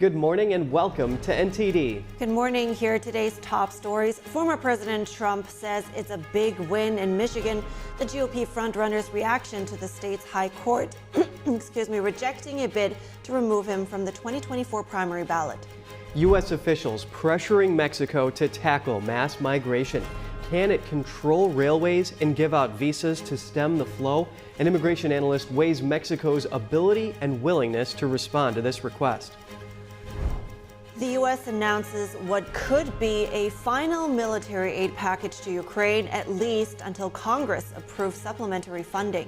Good morning and welcome to NTD. Good morning. Here are today's top stories. Former President Trump says it's a big win in Michigan. The GOP frontrunner's reaction to the state's high court, rejecting a bid to remove him from the 2024 primary ballot. U.S. officials pressuring Mexico to tackle mass migration. Can it control railways and give out visas to stem the flow? An immigration analyst weighs Mexico's ability and willingness to respond to this request. The U.S. announces what could be a final military aid package to Ukraine, at least until Congress approves supplementary funding.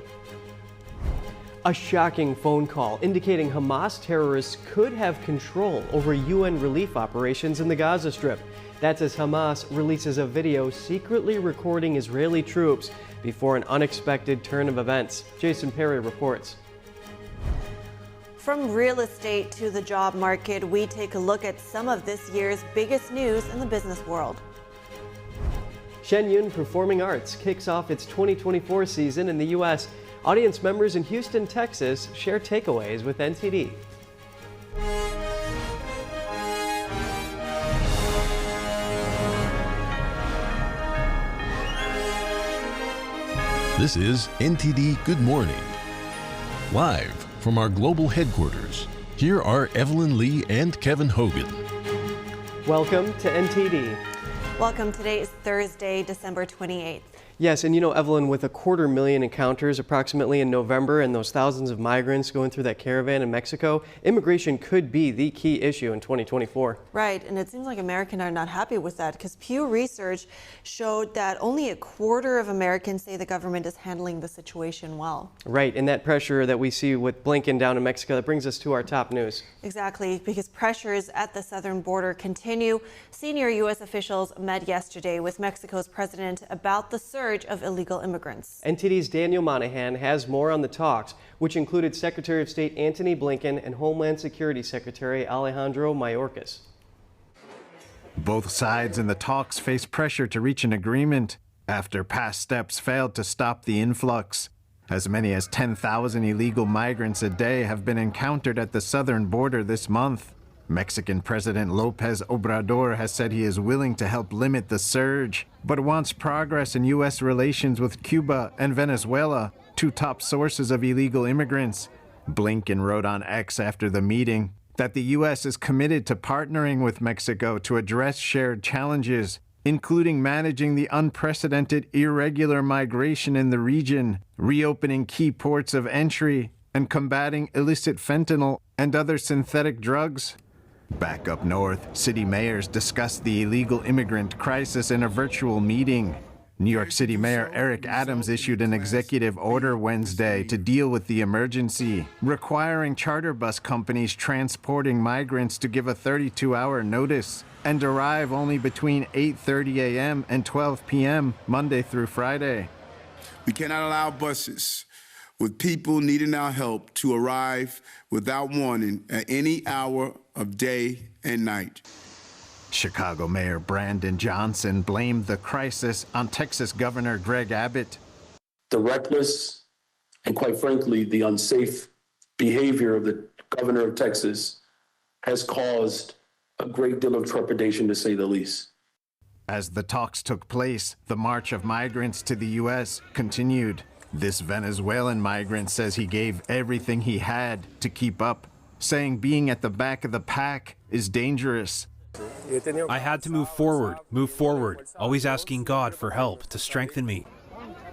A shocking phone call indicating Hamas terrorists could have control over UN relief operations in the Gaza Strip. That's as Hamas releases a video secretly recording Israeli troops before an unexpected turn of events. Jason Perry reports. From real estate to the job market, we take a look at some of this year's biggest news in the business world. Shen Yun Performing Arts kicks off its 2024 season in the U.S. Audience members in Houston, Texas share takeaways with NTD. This is NTD Good Morning. Live from our global headquarters, here are Evelyn Lee and Kevin Hogan. Welcome to NTD. Welcome. Today is Thursday, December 28th. Yes, and you know, Evelyn, with 250,000 encounters approximately in November and those thousands of migrants going through that caravan in Mexico, immigration could be the key issue in 2024. Right, and it seems like Americans are not happy with that because Pew Research showed that only a quarter of Americans say the government is handling the situation well. Right, and that pressure that we see with Blinken down in Mexico, that brings us to our top news. Exactly, because pressures at the southern border continue. Senior U.S. officials met yesterday with Mexico's president about the surge of illegal immigrants. NTD's Daniel Monahan has more on the talks, which included Secretary of State Antony Blinken and Homeland Security Secretary Alejandro Mayorkas. Both sides in the talks face pressure to reach an agreement after past steps failed to stop the influx. As many as 10,000 illegal migrants a day have been encountered at the southern border this month. Mexican President López Obrador has said he is willing to help limit the surge, but wants progress in U.S. relations with Cuba and Venezuela, two top sources of illegal immigrants. Blinken wrote on X after the meeting that the U.S. is committed to partnering with Mexico to address shared challenges, including managing the unprecedented irregular migration in the region, reopening key ports of entry, and combating illicit fentanyl and other synthetic drugs. Back up north, city mayors discussed the illegal immigrant crisis in a virtual meeting. New York City Mayor Eric Adams issued an executive order Wednesday to deal with the emergency, requiring charter bus companies transporting migrants to give a 32-hour notice and arrive only between 8:30 a.m. and 12 p.m. Monday through Friday. We cannot allow buses with people needing our help to arrive without warning at any hour of day and night. Chicago Mayor Brandon Johnson blamed the crisis on Texas Governor Greg Abbott. The reckless and, quite frankly, the unsafe behavior of the governor of Texas has caused a great deal of trepidation, to say the least. As the talks took place, the march of migrants to the U.S. continued. This Venezuelan migrant says he gave everything he had to keep up, saying being at the back of the pack is dangerous. I had to move forward, always asking God for help to strengthen me.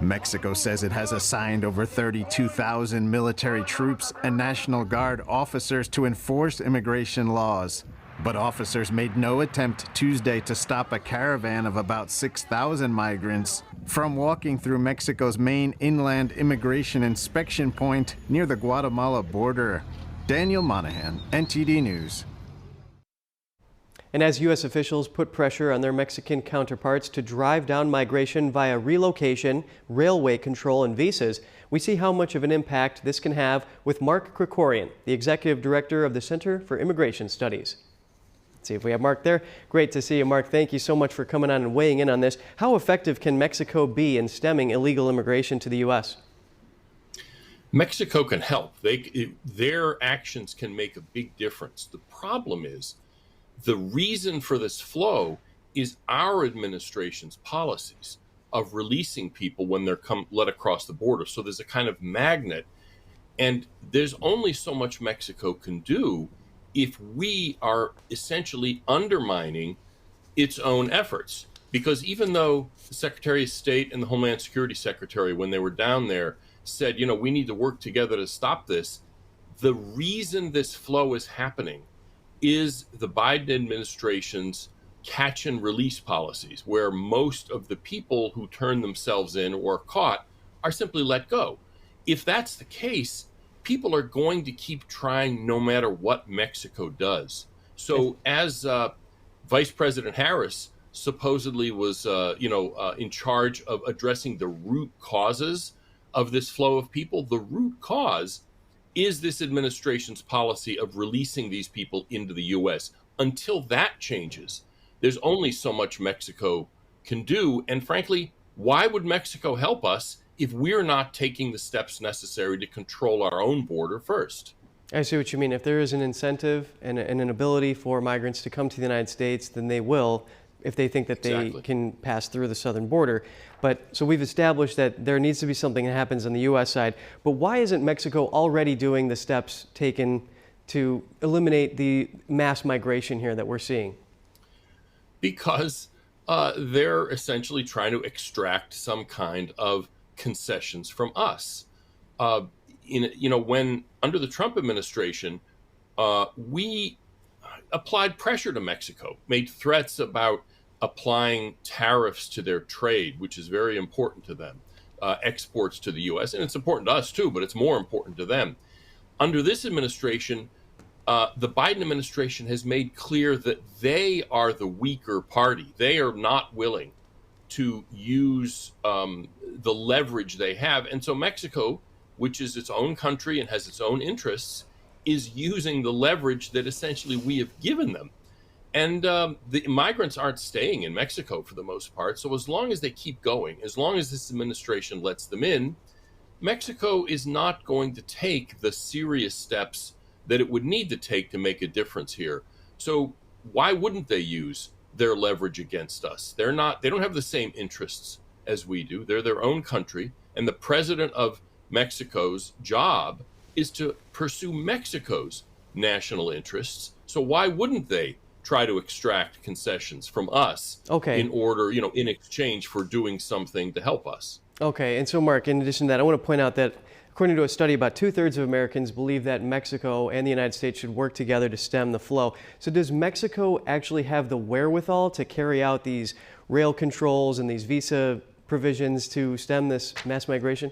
Mexico says it has assigned over 32,000 military troops and National Guard officers to enforce immigration laws. But officers made no attempt Tuesday to stop a caravan of about 6,000 migrants from walking through Mexico's main inland immigration inspection point near the Guatemala border. Daniel Monahan, NTD News. And as U.S. officials put pressure on their Mexican counterparts to drive down migration via relocation, railway control, and visas, we see how much of an impact this can have with Mark Krikorian, the executive director of the Center for Immigration Studies. Let's see if we have Mark there. Great to see you, Mark. Thank you so much for coming on and weighing in on this. How effective can Mexico be in stemming illegal immigration to the U.S.? Mexico can help. Their actions can make a big difference. The problem is the reason for this flow is our administration's policies of releasing people when they're let across the border. So there's a kind of magnet, and there's only so much Mexico can do if we are essentially undermining its own efforts. Because even though the Secretary of State and the Homeland Security Secretary, when they were down there, said, we need to work together to stop this, the reason this flow is happening is the Biden administration's catch and release policies, where most of the people who turn themselves in or are caught are simply let go. If that's the case, people are going to keep trying no matter what Mexico does. So as Vice President Harris supposedly was, in charge of addressing the root causes of this flow of people, the root cause is this administration's policy of releasing these people into the U.S. Until that changes, there's only so much Mexico can do. And frankly, why would Mexico help us if we're not taking the steps necessary to control our own border first? I see what you mean. If there is an incentive and an ability for migrants to come to the United States, then they will, if they think that they can pass through the southern border. But so we've established that there needs to be something that happens on the U.S. side. But why isn't Mexico already doing the steps taken to eliminate the mass migration here that we're seeing? Because they're essentially trying to extract some kind of concessions from us. When under the Trump administration, we applied pressure to Mexico, made threats about applying tariffs to their trade, which is very important to them, exports to the U.S., and it's important to us too, but it's more important to them. Under this administration, the Biden administration has made clear that they are the weaker party. They are not willing to use the leverage they have. And so Mexico, which is its own country and has its own interests, is using the leverage that essentially we have given them. And the migrants aren't staying in Mexico for the most part. So as long as they keep going, as long as this administration lets them in, Mexico is not going to take the serious steps that it would need to take to make a difference here. So why wouldn't they use their leverage against us? They don't have the same interests as we do. They're their own country. And the president of Mexico's job is to pursue Mexico's national interests. So why wouldn't they try to extract concessions from us in order, in exchange for doing something to help us? Okay. And so, Mark, in addition to that, I want to point out that according to a study, about 2/3 of Americans believe that Mexico and the United States should work together to stem the flow. So does Mexico actually have the wherewithal to carry out these rail controls and these visa provisions to stem this mass migration?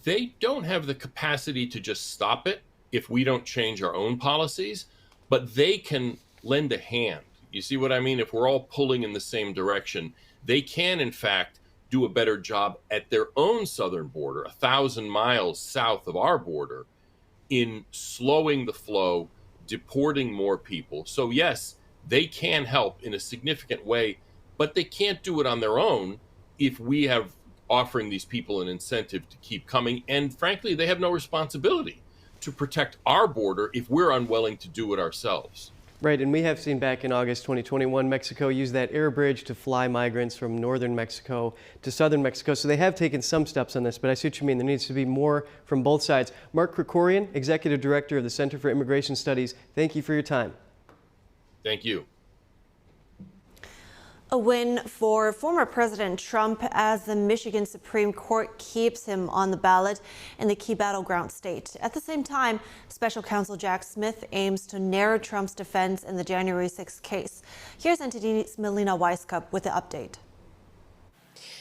They don't have the capacity to just stop it if we don't change our own policies, but they can lend a hand. You see what I mean? If we're all pulling in the same direction, they can, in fact, do a better job at their own southern border, 1,000 miles south of our border, in slowing the flow, deporting more people. So yes, they can help in a significant way, but they can't do it on their own if we have offering these people an incentive to keep coming. And frankly, they have no responsibility to protect our border if we're unwilling to do it ourselves. Right, and we have seen back in August 2021, Mexico used that air bridge to fly migrants from northern Mexico to southern Mexico. So they have taken some steps on this, but I see what you mean. There needs to be more from both sides. Mark Krikorian, Executive Director of the Center for Immigration Studies, thank you for your time. Thank you. A win for former President Trump as the Michigan Supreme Court keeps him on the ballot in the key battleground state. At the same time, Special Counsel Jack Smith aims to narrow Trump's defense in the January 6th case. Here's NTD's Melina Weiskup with the update.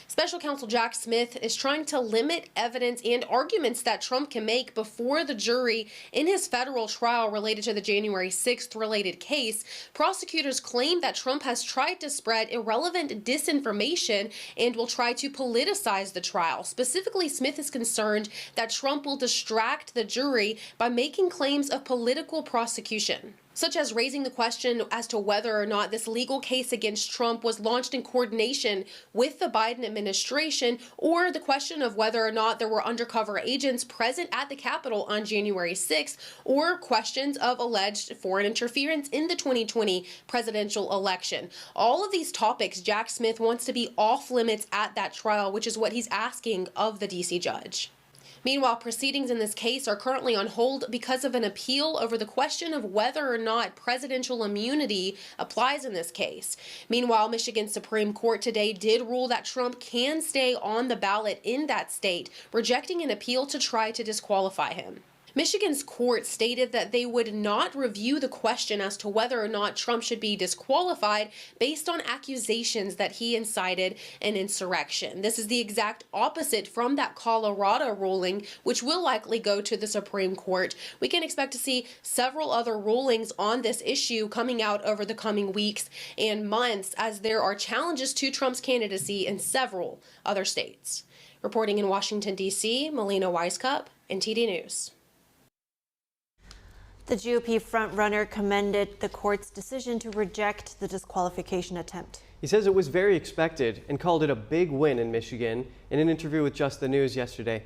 Special Counsel Jack Smith is trying to limit evidence and arguments that Trump can make before the jury in his federal trial related to the January 6th related case. Prosecutors claim that Trump has tried to spread irrelevant disinformation and will try to politicize the trial. Specifically, Smith is concerned that Trump will distract the jury by making claims of political prosecution. such as raising the question as to whether or not this legal case against Trump was launched in coordination with the Biden administration, or the question of whether or not there were undercover agents present at the Capitol on January 6th, or questions of alleged foreign interference in the 2020 presidential election. All of these topics, Jack Smith wants to be off limits at that trial, which is what he's asking of the D.C. judge. Meanwhile, proceedings in this case are currently on hold because of an appeal over the question of whether or not presidential immunity applies in this case. Meanwhile, Michigan's Supreme Court today did rule that Trump can stay on the ballot in that state, rejecting an appeal to try to disqualify him. Michigan's court stated that they would not review the question as to whether or not Trump should be disqualified based on accusations that he incited an insurrection. This is the exact opposite from that Colorado ruling, which will likely go to the Supreme Court. We can expect to see several other rulings on this issue coming out over the coming weeks and months, as there are challenges to Trump's candidacy in several other states. Reporting in Washington, D.C., Melina Weiskup, NTD News. The GOP frontrunner commended the court's decision to reject the disqualification attempt. He says it was very expected and called it a big win in Michigan in an interview with Just the News yesterday.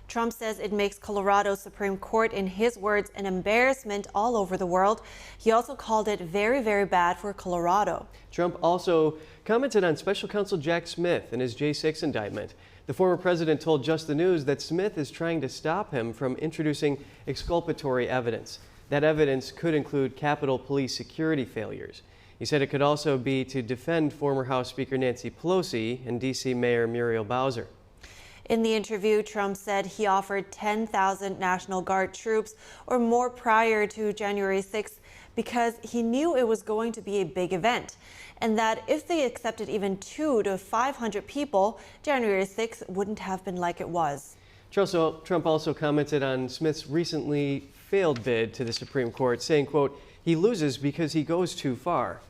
Trump says it makes Colorado's Supreme Court, in his words, an embarrassment all over the world. He also called it very, very bad for Colorado. Trump also commented on Special Counsel Jack Smith and his J6 indictment. The former president told Just the News that Smith is trying to stop him from introducing exculpatory evidence. That evidence could include Capitol Police security failures. He said it could also be to defend former House Speaker Nancy Pelosi and D.C. Mayor Muriel Bowser. In the interview, Trump said he offered 10,000 National Guard troops or more prior to January 6th because he knew it was going to be a big event, and that if they accepted even 200 to 500 people, January 6th wouldn't have been like it was. Trump also commented on Smith's recently failed bid to the Supreme Court, saying, quote, "He loses because he goes too far."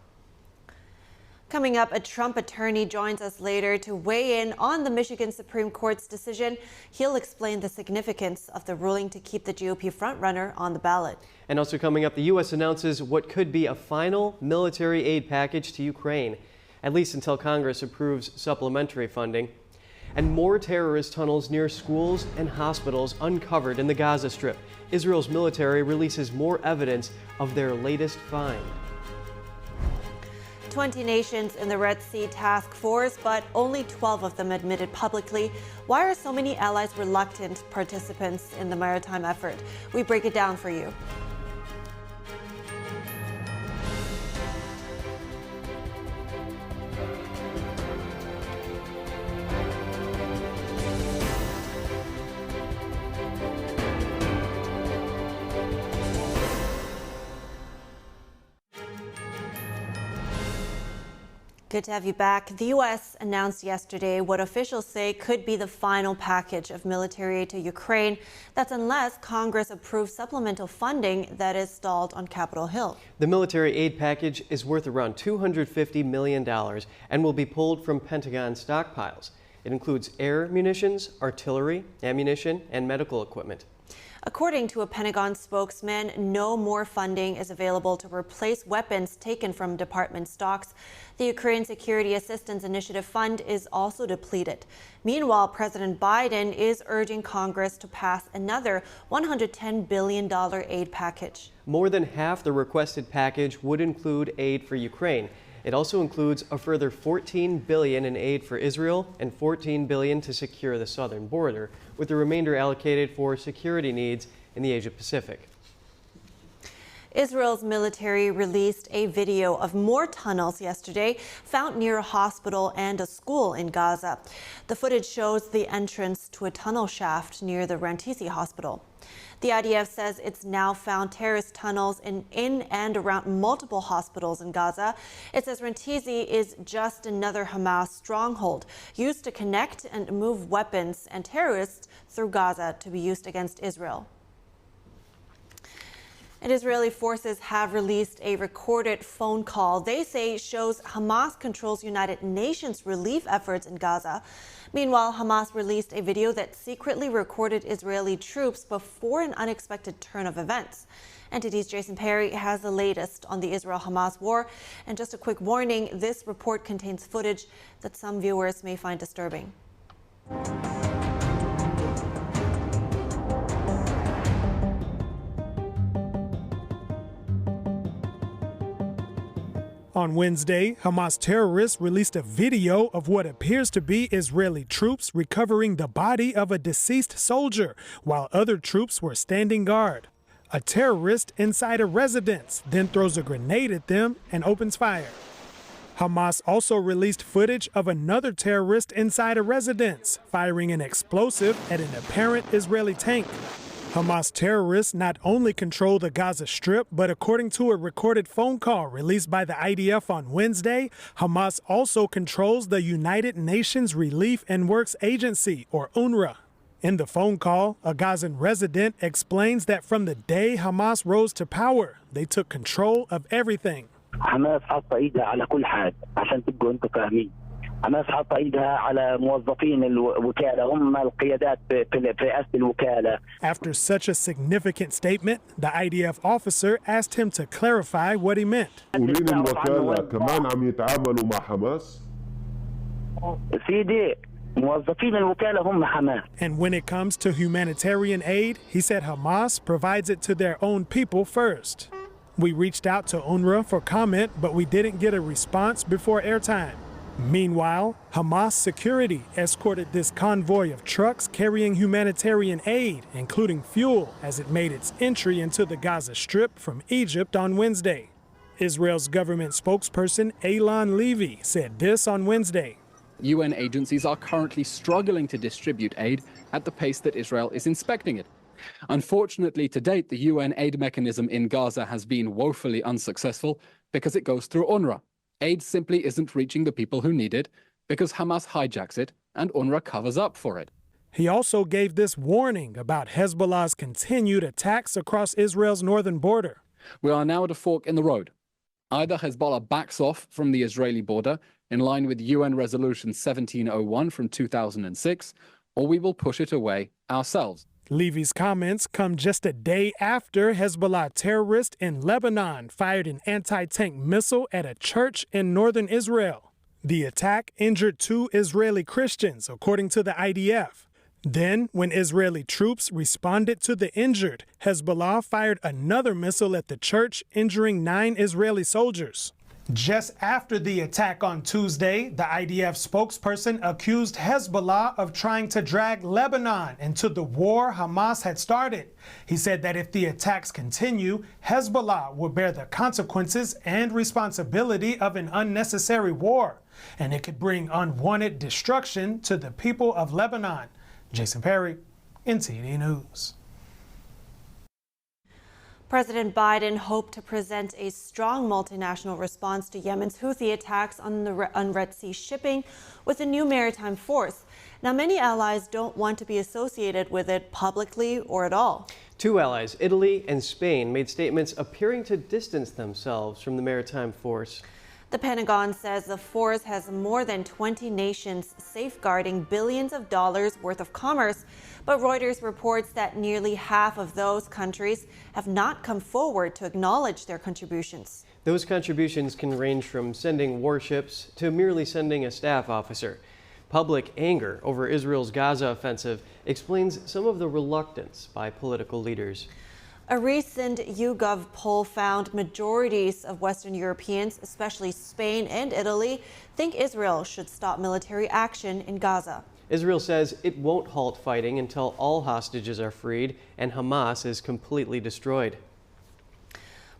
Coming up, a Trump attorney joins us later to weigh in on the Michigan Supreme Court's decision. He'll explain the significance of the ruling to keep the GOP frontrunner on the ballot. And also coming up, the U.S. announces what could be a final military aid package to Ukraine, at least until Congress approves supplementary funding. And more terrorist tunnels near schools and hospitals uncovered in the Gaza Strip. Israel's military releases more evidence of their latest find. 20 nations in the Red Sea Task Force, but only 12 of them admitted publicly. Why are so many allies reluctant participants in the maritime effort? We break it down for you. Good to have you back. The U.S. announced yesterday what officials say could be the final package of military aid to Ukraine. That's unless Congress approves supplemental funding that is stalled on Capitol Hill. The military aid package is worth around $250 million and will be pulled from Pentagon stockpiles. It includes air munitions, artillery, ammunition, and medical equipment. According to a Pentagon spokesman, no more funding is available to replace weapons taken from department stocks. The Ukraine Security Assistance Initiative Fund is also depleted. Meanwhile, President Biden is urging Congress to pass another $110 billion aid package. More than half the requested package would include aid for Ukraine. It also includes a further $14 billion in aid for Israel and $14 billion to secure the southern border, with the remainder allocated for security needs in the Asia-Pacific. Israel's military released a video of more tunnels yesterday found near a hospital and a school in Gaza. The footage shows the entrance to a tunnel shaft near the Rantisi hospital. The IDF says it's now found terrorist tunnels in and around multiple hospitals in Gaza. It says Rantisi is just another Hamas stronghold used to connect and move weapons and terrorists through Gaza to be used against Israel. And Israeli forces have released a recorded phone call they say shows Hamas controls United Nations relief efforts in Gaza. Meanwhile, Hamas released a video that secretly recorded Israeli troops before an unexpected turn of events. NTD's Jason Perry has the latest on the Israel-Hamas war. And just a quick warning, this report contains footage that some viewers may find disturbing. On Wednesday, Hamas terrorists released a video of what appears to be Israeli troops recovering the body of a deceased soldier while other troops were standing guard. A terrorist inside a residence then throws a grenade at them and opens fire. Hamas also released footage of another terrorist inside a residence, firing an explosive at an apparent Israeli tank. Hamas terrorists not only control the Gaza Strip, but according to a recorded phone call released by the IDF on Wednesday, Hamas also controls the United Nations Relief and Works Agency, or UNRWA. In the phone call, a Gazan resident explains that from the day Hamas rose to power, they took control of everything. حماس حاطه ايدها على كل حاجه عشان تبقوا انتم فاهمين. حماس حاطه ايدها على موظفين الوكاله هم القيادات في رئاسه الوكاله. After such a significant statement, the IDF officer asked him to clarify what he meant. مسؤولين الوكاله كمان عم يتعاملوا مع حماس؟ سيدي موظفين الوكاله هم حماس. And when it comes to humanitarian aid, he said Hamas provides it to their own people first. We reached out to UNRWA for comment, but we didn't get a response before airtime. Meanwhile, Hamas security escorted this convoy of trucks carrying humanitarian aid, including fuel, as it made its entry into the Gaza Strip from Egypt on Wednesday. Israel's government spokesperson Eylon Levy said this on Wednesday. UN agencies are currently struggling to distribute aid at the pace that Israel is inspecting it. Unfortunately, to date, the UN aid mechanism in Gaza has been woefully unsuccessful because it goes through UNRWA. Aid simply isn't reaching the people who need it because Hamas hijacks it and UNRWA covers up for it. He also gave this warning about Hezbollah's continued attacks across Israel's northern border. We are now at a fork in the road. Either Hezbollah backs off from the Israeli border in line with UN Resolution 1701 from 2006, or we will push it away ourselves. Levy's comments come just a day after Hezbollah terrorists in Lebanon fired an anti-tank missile at a church in northern Israel. The attack injured 2 Israeli Christians, according to the IDF. Then, when Israeli troops responded to the injured, Hezbollah fired another missile at the church, injuring 9 Israeli soldiers. Just after the attack on Tuesday, the IDF spokesperson accused Hezbollah of trying to drag Lebanon into the war Hamas had started. He said that if the attacks continue, Hezbollah will bear the consequences and responsibility of an unnecessary war, and it could bring unwanted destruction to the people of Lebanon. Jason Perry, NTD News. President Biden hoped to present a strong multinational response to Yemen's Houthi attacks on Red Sea shipping with a new maritime force. Now, many allies don't want to be associated with it publicly or at all. 2 allies, Italy and Spain, made statements appearing to distance themselves from the maritime force. The Pentagon says the force has more than 20 nations safeguarding billions of dollars worth of commerce, but Reuters reports that nearly half of those countries have not come forward to acknowledge their contributions. Those contributions can range from sending warships to merely sending a staff officer. Public anger over Israel's Gaza offensive explains some of the reluctance by political leaders. A recent YouGov poll found majorities of Western Europeans, especially Spain and Italy, think Israel should stop military action in Gaza. Israel says it won't halt fighting until all hostages are freed and Hamas is completely destroyed.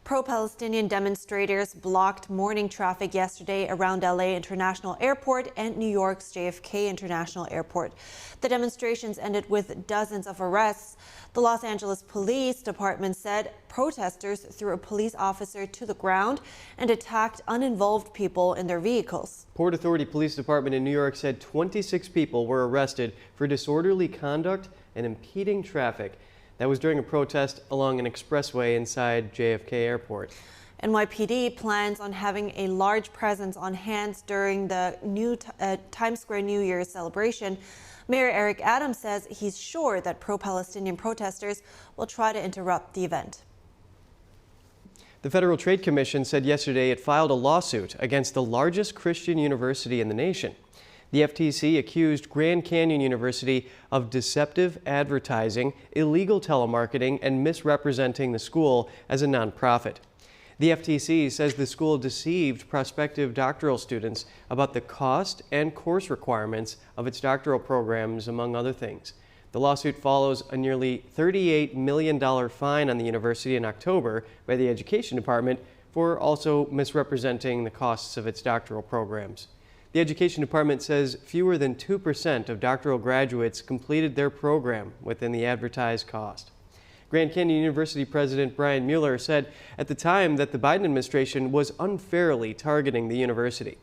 Pro-Palestinian demonstrators blocked morning traffic yesterday around LA International Airport and New York's JFK International Airport. The demonstrations ended with dozens of arrests. The Los Angeles Police Department said protesters threw a police officer to the ground and attacked uninvolved people in their vehicles. Port Authority Police Department in New York said 26 people were arrested for disorderly conduct and impeding traffic. That was during a protest along an expressway inside JFK Airport. NYPD plans on having a large presence on hand during the new Times Square New Year's celebration. Mayor Eric Adams says he's sure that pro-Palestinian protesters will try to interrupt the event. The Federal Trade Commission said yesterday it filed a lawsuit against the largest Christian university in the nation. The FTC accused Grand Canyon University of deceptive advertising, illegal telemarketing, and misrepresenting the school as a nonprofit. The FTC says the school deceived prospective doctoral students about the cost and course requirements of its doctoral programs, among other things. The lawsuit follows a nearly $38 million fine on the university in October by the Education Department for also misrepresenting the costs of its doctoral programs. The Education Department says fewer than 2% of doctoral graduates completed their program within the advertised cost. Grand Canyon University President Brian Mueller said at the time that the Biden administration was unfairly targeting the university.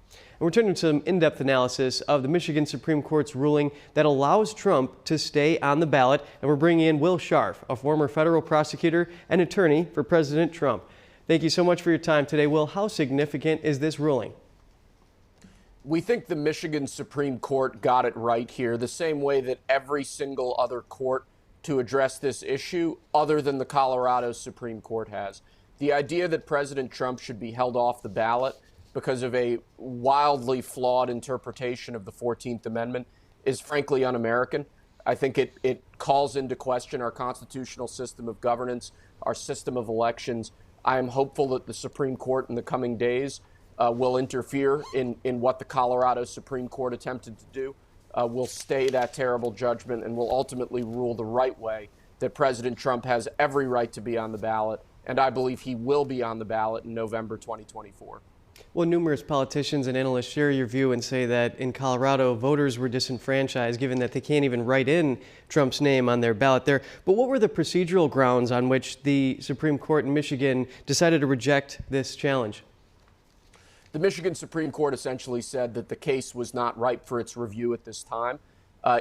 And we're turning to some in-depth analysis of the Michigan Supreme Court's ruling that allows Trump to stay on the ballot. And we're bringing in Will Scharf, a former federal prosecutor and attorney for President Trump. Thank you so much for your time today. Will, how significant is this ruling? We think the Michigan Supreme Court got it right here, the same way that every single other court to address this issue, other than the Colorado Supreme Court has. The idea that President Trump should be held off the ballot because of a wildly flawed interpretation of the 14th Amendment is frankly un-American. I think it calls into question our constitutional system of governance, our system of elections. I am hopeful that the Supreme Court in the coming days will interfere in what the Colorado Supreme Court attempted to do. Will stay that terrible judgment and will ultimately rule the right way that President Trump has every right to be on the ballot, and I believe he will be on the ballot in November 2024. Well, numerous politicians and analysts share your view and say that in Colorado, voters were disenfranchised given that they can't even write in Trump's name on their ballot there. But what were the procedural grounds on which the Supreme Court in Michigan decided to reject this challenge? The Michigan Supreme Court essentially said that the case was not ripe for its review at this time.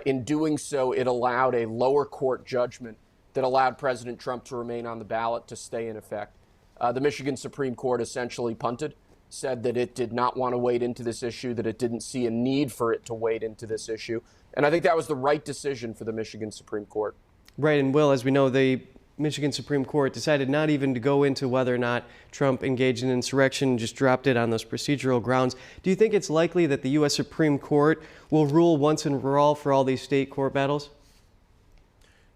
In doing so, it allowed a lower court judgment that allowed President Trump to remain on the ballot to stay in effect. The Michigan Supreme Court essentially punted, said that it did not want to wade into this issue, that it didn't see a need for it to wade into this issue. And I think that was the right decision for the Michigan Supreme Court. Right, and Will, as we know, the Michigan Supreme Court decided not even to go into whether or not Trump engaged in insurrection, just dropped it on those procedural grounds. Do you think it's likely that the U.S. Supreme Court will rule once and for all these state court battles?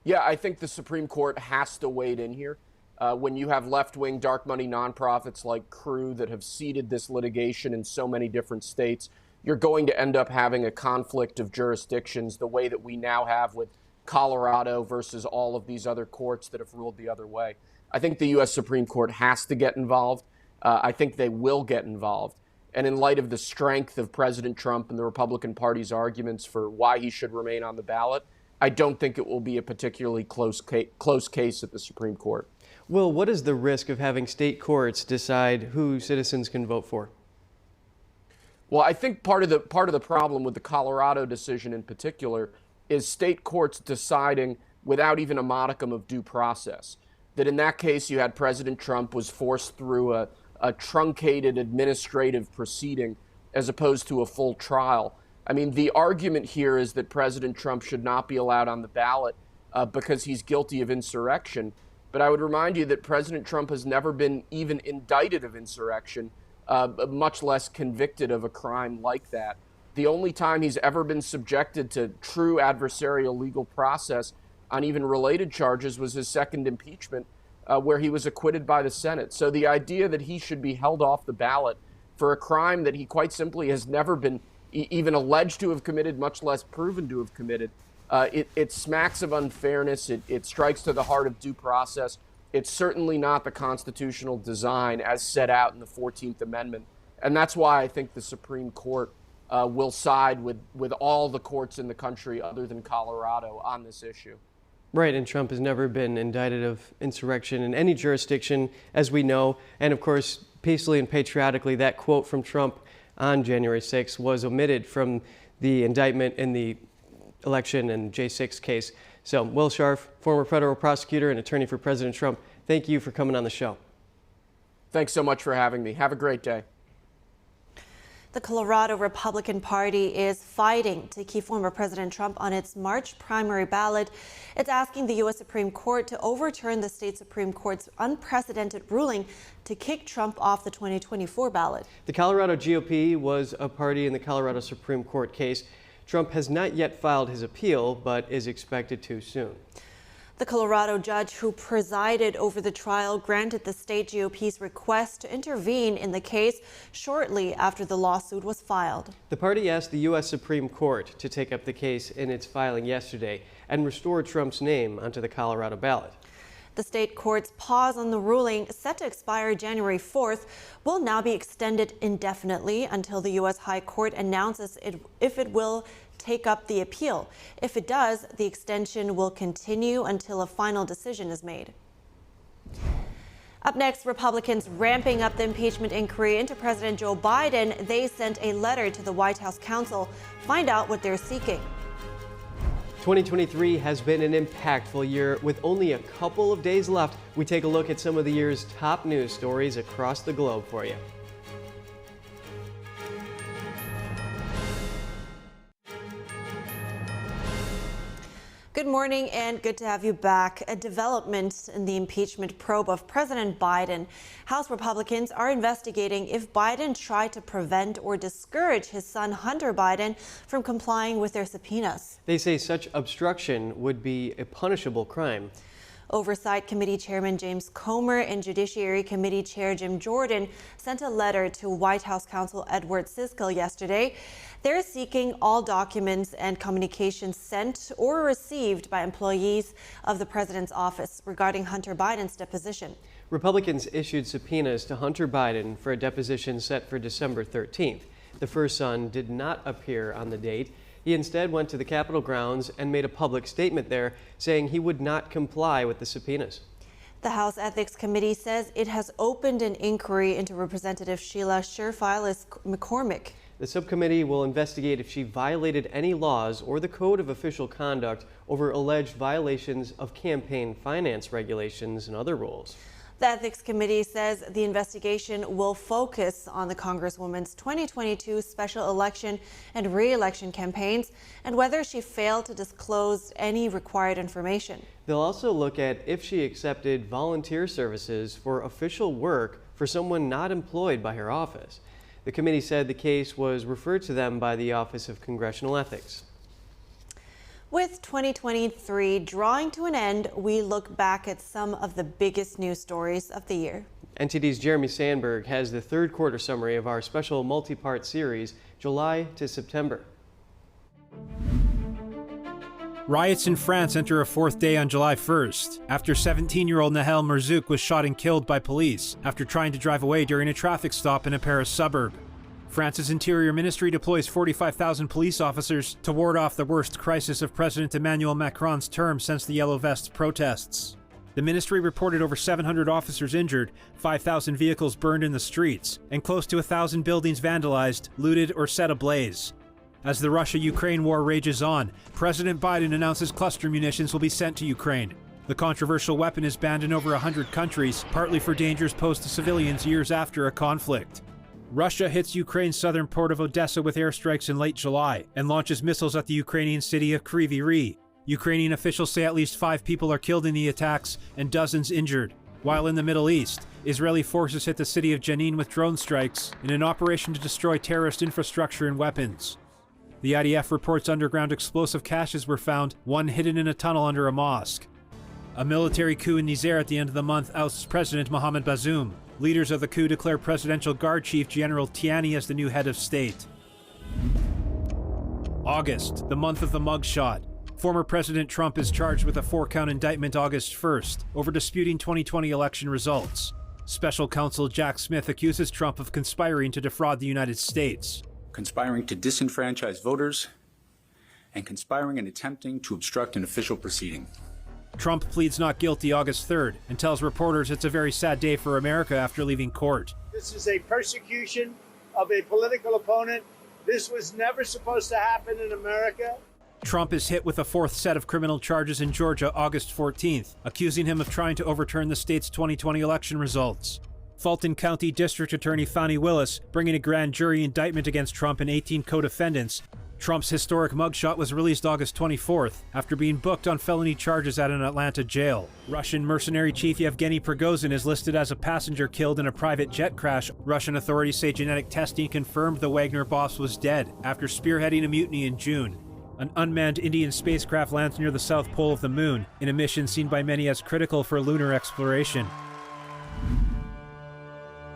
Yeah, I think the Supreme Court has to wade in here. When you have left-wing dark money nonprofits like Crew that have seeded this litigation in so many different states, you're going to end up having a conflict of jurisdictions the way that we now have with Colorado versus all of these other courts that have ruled the other way. I think the U.S. Supreme Court has to get involved. I think they will get involved. And in light of the strength of President Trump and the Republican Party's arguments for why he should remain on the ballot, I don't think it will be a particularly close case at the Supreme Court. Will, what is the risk of having state courts decide who citizens can vote for? Well, I think part of the problem with the Colorado decision in particular is state courts deciding without even a modicum of due process. That in that case, you had President Trump was forced through a truncated administrative proceeding as opposed to a full trial. I mean, the argument here is that President Trump should not be allowed on the ballot because he's guilty of insurrection. But I would remind you that President Trump has never been even indicted of insurrection, much less convicted of a crime like that. The only time he's ever been subjected to true adversarial legal process on even related charges was his second impeachment, where he was acquitted by the Senate. So the idea that he should be held off the ballot for a crime that he quite simply has never been even alleged to have committed, much less proven to have committed, it smacks of unfairness. It strikes to the heart of due process. It's certainly not the constitutional design as set out in the 14th Amendment. And that's why I think the Supreme Court will side with all the courts in the country other than Colorado on this issue. Right, and Trump has never been indicted of insurrection in any jurisdiction, as we know. And of course, peacefully and patriotically, that quote from Trump on January 6th was omitted from the indictment in the election and J6 case. So, Will Scharf, former federal prosecutor and attorney for President Trump, thank you for coming on the show. Thanks so much for having me. Have a great day. The Colorado Republican Party is fighting to keep former President Trump on its March primary ballot. It's asking the U.S. Supreme Court to overturn the state Supreme Court's unprecedented ruling to kick Trump off the 2024 ballot. The Colorado GOP was a party in the Colorado Supreme Court case. Trump has not yet filed his appeal, but is expected to soon. The Colorado judge who presided over the trial granted the state GOP's request to intervene in the case shortly after the lawsuit was filed. The party asked the U.S. Supreme Court to take up the case in its filing yesterday and restore Trump's name onto the Colorado ballot. The state court's pause on the ruling, set to expire January 4th, will now be extended indefinitely until the U.S. High Court announces if it will take up the appeal. If it does, the extension will continue until a final decision is made. Up next, Republicans ramping up the impeachment inquiry into President Joe Biden. They sent a letter to the White House counsel. Find out what they're seeking. 2023 has been an impactful year. With only a couple of days left, we take a look at some of the year's top news stories across the globe for you. Good morning and good to have you back. A development in the impeachment probe of President Biden. House Republicans are investigating if Biden tried to prevent or discourage his son Hunter Biden from complying with their subpoenas. They say such obstruction would be a punishable crime. Oversight Committee Chairman James Comer and Judiciary Committee Chair Jim Jordan sent a letter to White House counsel Edward Siskel yesterday. They're seeking all documents and communications sent or received by employees of the president's office regarding Hunter Biden's deposition. Republicans issued subpoenas to Hunter Biden for a deposition set for December 13th. The first son did not appear on the date. He instead went to the Capitol grounds and made a public statement there saying he would not comply with the subpoenas. The House Ethics Committee says it has opened an inquiry into Representative Sheila Sherfiles McCormick. The subcommittee will investigate if she violated any laws or the Code of Official Conduct over alleged violations of campaign finance regulations and other rules. The Ethics Committee says the investigation will focus on the Congresswoman's 2022 special election and re-election campaigns and whether she failed to disclose any required information. They'll also look at if she accepted volunteer services for official work for someone not employed by her office. The committee said the case was referred to them by the Office of Congressional Ethics. With 2023 drawing to an end, we look back at some of the biggest news stories of the year. NTD's Jeremy Sandberg has the third quarter summary of our special multi-part series, July to September. Riots in France enter a fourth day on July 1st, after 17-year-old Nahel Merzouk was shot and killed by police after trying to drive away during a traffic stop in a Paris suburb. France's Interior Ministry deploys 45,000 police officers to ward off the worst crisis of President Emmanuel Macron's term since the Yellow Vests protests. The ministry reported over 700 officers injured, 5,000 vehicles burned in the streets, and close to 1,000 buildings vandalized, looted, or set ablaze. As the Russia-Ukraine war rages on, President Biden announces cluster munitions will be sent to Ukraine. The controversial weapon is banned in over 100 countries, partly for dangers posed to civilians years after a conflict. Russia hits Ukraine's southern port of Odessa with airstrikes in late July and launches missiles at the Ukrainian city of Kryvyi Rih. Ukrainian officials say at least 5 people are killed in the attacks and dozens injured. While in the Middle East, Israeli forces hit the city of Jenin with drone strikes in an operation to destroy terrorist infrastructure and weapons. The IDF reports underground explosive caches were found, one hidden in a tunnel under a mosque. A military coup in Niger at the end of the month ousts President Mohamed Bazoum. Leaders of the coup declare Presidential Guard Chief General Tiani as the new head of state. August, the month of the mugshot. Former President Trump is charged with a 4-count indictment August 1st over disputing 2020 election results. Special counsel Jack Smith accuses Trump of conspiring to defraud the United States. Conspiring to disenfranchise voters, and conspiring and attempting to obstruct an official proceeding. Trump pleads not guilty August 3rd and tells reporters it's a very sad day for America after leaving court. This is a persecution of a political opponent. This was never supposed to happen in America. Trump is hit with a fourth set of criminal charges in Georgia August 14th, accusing him of trying to overturn the state's 2020 election results. Fulton County District Attorney Fani Willis bringing a grand jury indictment against Trump and 18 co-defendants. Trump's historic mugshot was released August 24th after being booked on felony charges at an Atlanta jail. Russian mercenary chief Yevgeny Prigozhin is listed as a passenger killed in a private jet crash. Russian authorities say genetic testing confirmed the Wagner boss was dead after spearheading a mutiny in June. An unmanned Indian spacecraft lands near the south pole of the moon, in a mission seen by many as critical for lunar exploration.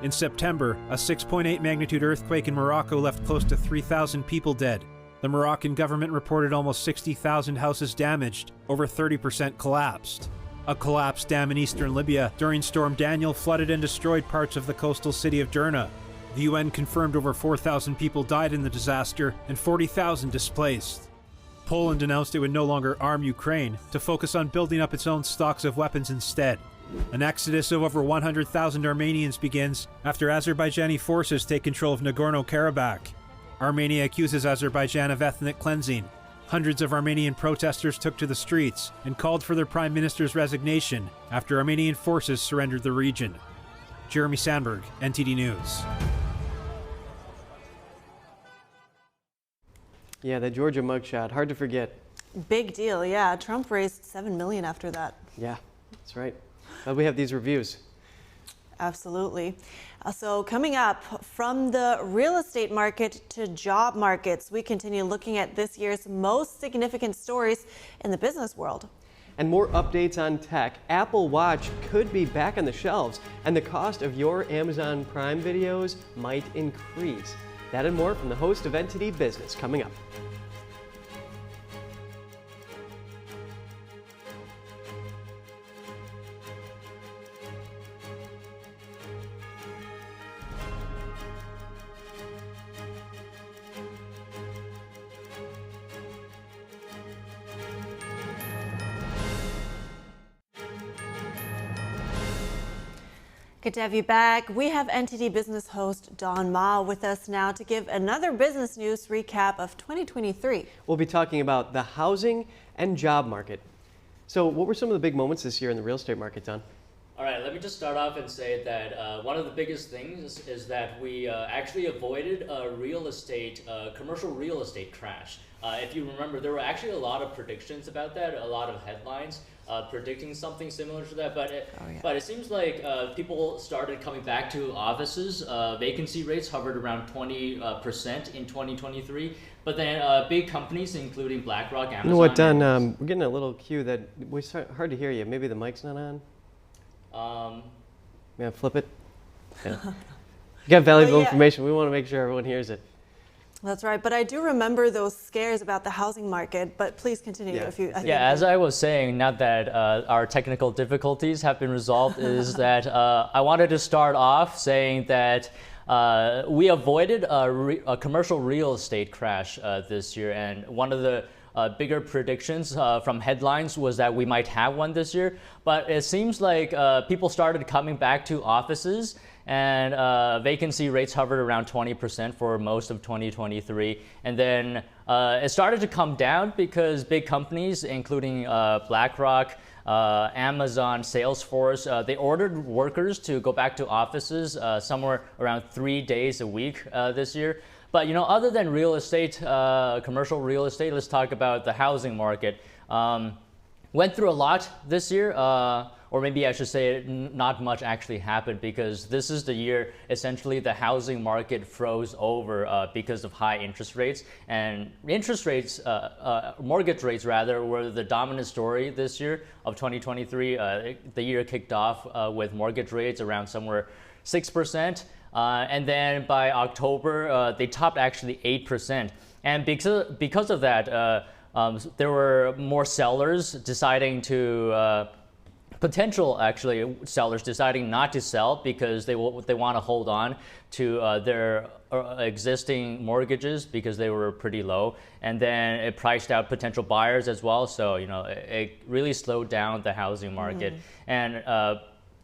In September, a 6.8 magnitude earthquake in Morocco left close to 3,000 people dead. The Moroccan government reported almost 60,000 houses damaged, over 30% collapsed. A collapsed dam in eastern Libya during Storm Daniel flooded and destroyed parts of the coastal city of Derna. The UN confirmed over 4,000 people died in the disaster and 40,000 displaced. Poland announced it would no longer arm Ukraine, to focus on building up its own stocks of weapons instead. An exodus of over 100,000 Armenians begins after Azerbaijani forces take control of Nagorno-Karabakh. Armenia accuses Azerbaijan of ethnic cleansing. Hundreds of Armenian protesters took to the streets and called for their prime minister's resignation after Armenian forces surrendered the region. Jeremy Sandberg, NTD News. Yeah, the Georgia mugshot, hard to forget. Big deal, yeah. Trump raised $7 million after that. Yeah, that's right. We have these reviews. Absolutely. So coming up, from the real estate market to job markets, we continue looking at this year's most significant stories in the business world. And more updates on tech. Apple Watch could be back on the shelves, and the cost of your Amazon Prime videos might increase. That and more from the host of NTD Business coming up. Good to have you back. We have NTD Business host Don Ma with us now to give another business news recap of 2023. We'll be talking about the housing and job market. So what were some of the big moments this year in the real estate market, Don? All right, let me just start off and say that one of the biggest things is that we actually avoided a commercial real estate crash. If you remember, there were actually a lot of predictions about that, a lot of headlines predicting something similar to that, but it seems like people started coming back to offices. Vacancy rates hovered around 20% in 2023, but then big companies, including BlackRock, Amazon. You know what, Don? We're getting a little cue that it's hard to hear you. Maybe the mic's not on. Yeah, flip it. Yeah. You got valuable information. We want to make sure everyone hears it. That's right, but I do remember those scares about the housing market, but please continue if you... as I was saying, now that our technical difficulties have been resolved, is that I wanted to start off saying that we avoided a commercial real estate crash this year, and one of the bigger predictions from headlines was that we might have one this year, but it seems like people started coming back to offices, and vacancy rates hovered around 20% for most of 2023. And then it started to come down because big companies, including BlackRock, Amazon, Salesforce, they ordered workers to go back to offices somewhere around 3 days a week this year. But other than real estate, commercial real estate, let's talk about the housing market. Went through a lot this year, or maybe I should say not much actually happened, because this is the year essentially the housing market froze over because of high interest rates. And interest rates, mortgage rates rather, were the dominant story this year of 2023. The year kicked off with mortgage rates around somewhere 6%. And then by October, they topped actually 8%. And because of that, there were more sellers deciding to, potential actually sellers deciding not to sell because they want to hold on to their existing mortgages because they were pretty low. And then it priced out potential buyers as well. So, it really slowed down the housing market. And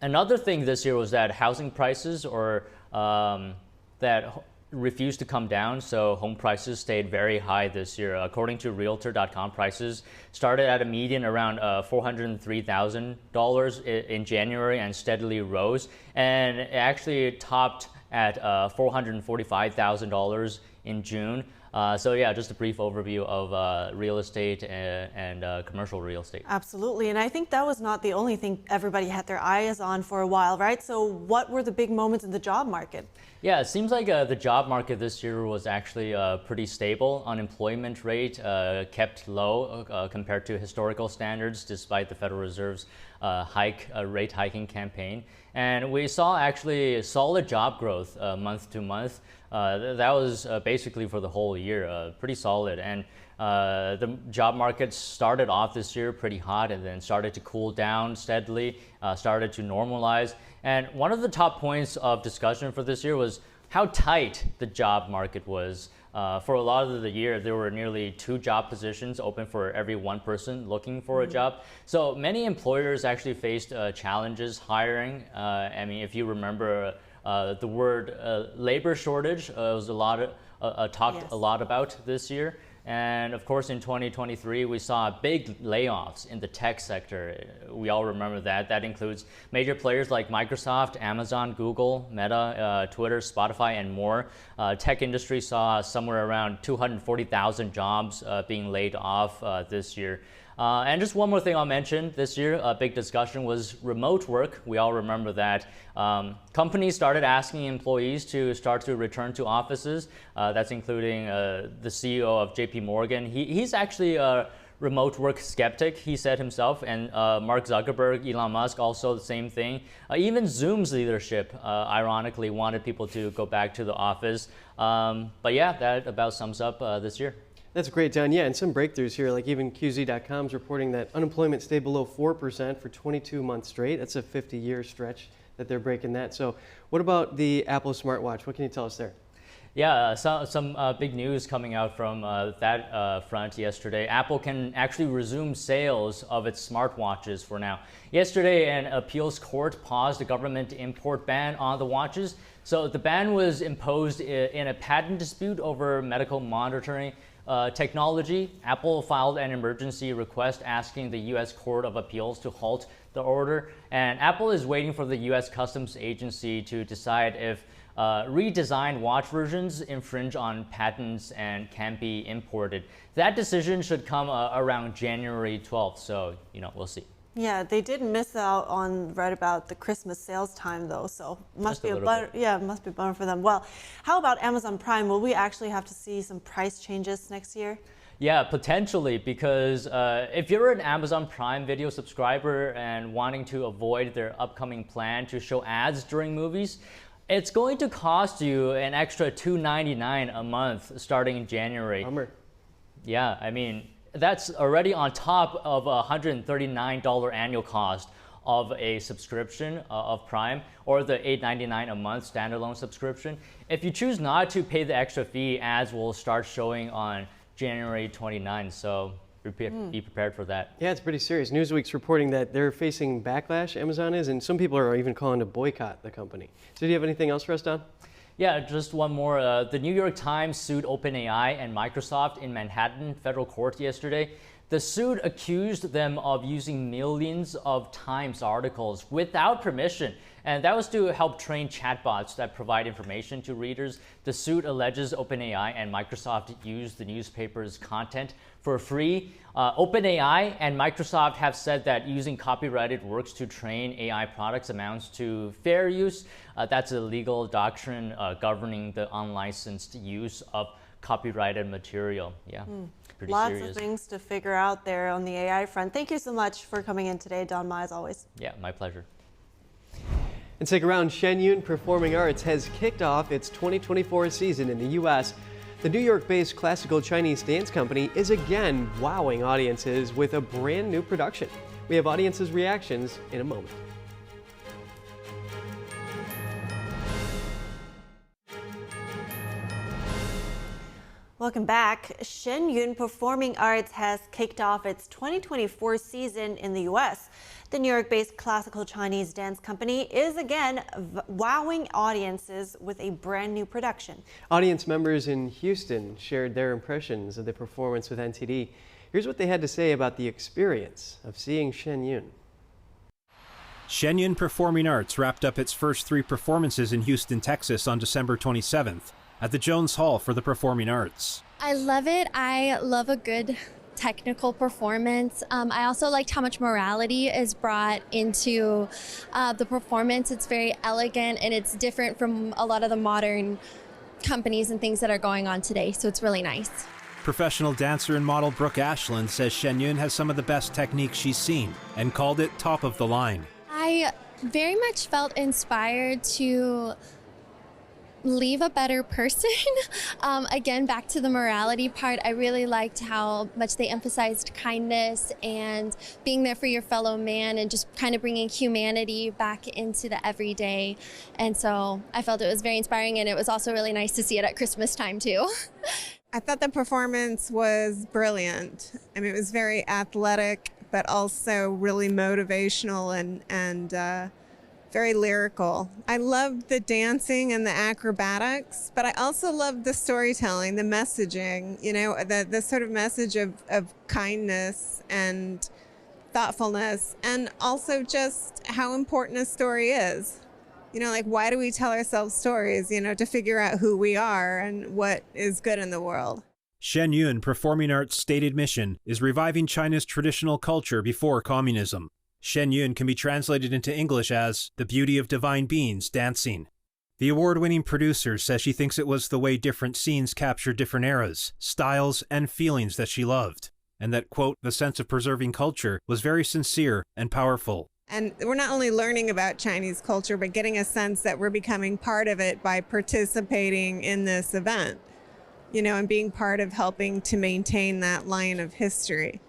another thing this year was that housing prices, or that refused to come down, so home prices stayed very high this year. According to Realtor.com, prices started at a median around $403,000 in January and steadily rose, and it actually topped at $445,000 in June. So yeah, just a brief overview of real estate and commercial real estate. Absolutely, and I think that was not the only thing everybody had their eyes on for a while, right? So what were the big moments in the job market? Yeah, it seems like the job market this year was actually pretty stable. Unemployment rate kept low compared to historical standards, despite the Federal Reserve's rate hiking campaign. And we saw actually solid job growth month to month. That was basically for the whole year, pretty solid. And the job market started off this year pretty hot and then started to cool down steadily, started to normalize. And one of the top points of discussion for this year was how tight the job market was. For a lot of the year, there were nearly 2 job positions open for every 1 person looking for a job. So many employers actually faced challenges hiring. I mean, if you remember, the word labor shortage was talked a lot about this year. And of course, in 2023, we saw big layoffs in the tech sector. We all remember that. That includes major players like Microsoft, Amazon, Google, Meta, Twitter, Spotify, and more. Tech industry saw somewhere around 240,000 jobs being laid off this year. And just one more thing I'll mention this year, a big discussion was remote work. We all remember that. Companies started asking employees to start to return to offices. That's including the CEO of JP Morgan. He's actually a remote work skeptic, he said himself, and Mark Zuckerberg, Elon Musk, also the same thing. Even Zoom's leadership, ironically, wanted people to go back to the office. But yeah, that about sums up this year. That's great, Don. Yeah, and some breakthroughs here, like even QZ.com is reporting that unemployment stayed below 4% for 22 months straight. That's a 50-year stretch that they're breaking that. So what about the Apple smartwatch? What can you tell us there? Yeah, some big news coming out from that front yesterday. Apple can actually resume sales of its smartwatches for now. Yesterday, an appeals court paused the government import ban on the watches. So the ban was imposed in a patent dispute over medical monitoring technology. Apple filed an emergency request asking the U.S. Court of Appeals to halt the order. And Apple is waiting for the U.S. Customs Agency to decide if redesigned watch versions infringe on patents and can be imported. That decision should come around January 12th. So, we'll see. Yeah, they did miss out on right about the Christmas sales time though, so must be a bummer. Yeah, it must be a bummer for them. Well, how about Amazon Prime? Will we actually have to see some price changes next year? Yeah, potentially, because if you're an Amazon Prime Video subscriber and wanting to avoid their upcoming plan to show ads during movies, it's going to cost you an extra $2.99 a month starting in January. Bummer. Yeah, I mean, that's already on top of a $139 annual cost of a subscription of Prime, or the $8.99 a month standalone subscription. If you choose not to pay the extra fee, ads will start showing on January 29th, so be prepared for that. Yeah, it's pretty serious. Newsweek's reporting that they're facing backlash, Amazon is, and some people are even calling to boycott the company. So do you have anything else for us, Don? Yeah, just one more. The New York Times sued OpenAI and Microsoft in Manhattan federal court yesterday. The suit accused them of using millions of Times articles without permission, and that was to help train chatbots that provide information to readers. The suit alleges OpenAI and Microsoft used the newspaper's content for free. OpenAI and Microsoft have said that using copyrighted works to train AI products amounts to fair use. That's a legal doctrine governing the unlicensed use of copyrighted material. Yeah, pretty Lots serious. of things to figure out there on the AI front. Thank you so much for coming in today, Don Ma, as always. Yeah, my pleasure. And stick around, Shen Yun Performing Arts has kicked off its 2024 season in the U.S. The New York-based classical Chinese dance company is again wowing audiences with a brand new production. We have audiences' reactions in a moment. Welcome back. Shen Yun Performing Arts has kicked off its 2024 season in the U.S. The New York-based classical Chinese dance company is again wowing audiences with a brand new production. Audience members in Houston shared their impressions of the performance with NTD. Here's what they had to say about the experience of seeing Shen Yun. Shen Yun Performing Arts wrapped up its first 3 performances in Houston, Texas on December 27th at the Jones Hall for the Performing Arts. I love it. I love a good technical performance. I also liked how much morality is brought into the performance. It's very elegant and it's different from a lot of the modern companies and things that are going on today, so it's really nice. Professional dancer and model Brooke Ashland says Shen Yun has some of the best techniques she's seen and called it top of the line. I very much felt inspired to leave a better person. Again, back to the morality part, I really liked how much they emphasized kindness and being there for your fellow man and just kind of bringing humanity back into the everyday. And so I felt it was very inspiring, and it was also really nice to see it at Christmas time too. I thought the performance was brilliant. I mean, it was very athletic, but also really motivational and very lyrical. I loved the dancing and the acrobatics, but I also loved the storytelling, the messaging, you know, the sort of message of kindness and thoughtfulness, and also just how important a story is. You know, like, why do we tell ourselves stories, you know, to figure out who we are and what is good in the world. Shen Yun Performing Arts' stated mission is reviving China's traditional culture before communism. Shen Yun can be translated into English as the beauty of divine beings dancing. The award-winning producer says she thinks it was the way different scenes captured different eras, styles, and feelings that she loved, and that, quote, the sense of preserving culture was very sincere and powerful. And we're not only learning about Chinese culture, but getting a sense that we're becoming part of it by participating in this event, you know, and being part of helping to maintain that line of history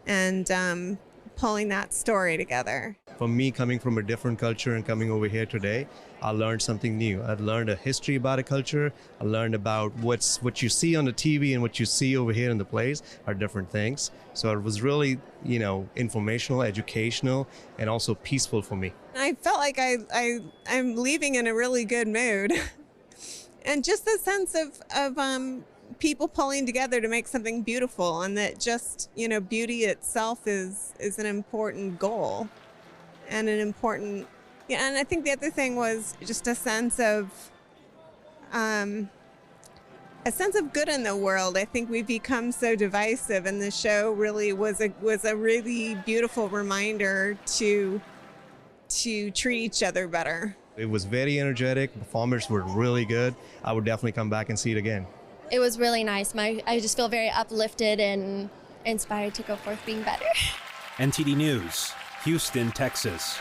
and pulling that story together. For me, coming from a different culture and coming over here today, I learned something new. I learned a history about a culture. I learned about what you see on the TV and what you see over here in the plays are different things. So it was really, you know, informational, educational, and also peaceful for me. I felt like I'm leaving in a really good mood. And just the sense of people pulling together to make something beautiful, and that just, you know, beauty itself is an important goal and an important, yeah. And I think the other thing was just a sense of good in the world. I think we've become so divisive, and the show really was a really beautiful reminder to treat each other better. It was very energetic. Performers were really good. I would definitely come back and see it again. It was really nice. I just feel very uplifted and inspired to go forth being better. NTD News, Houston, Texas.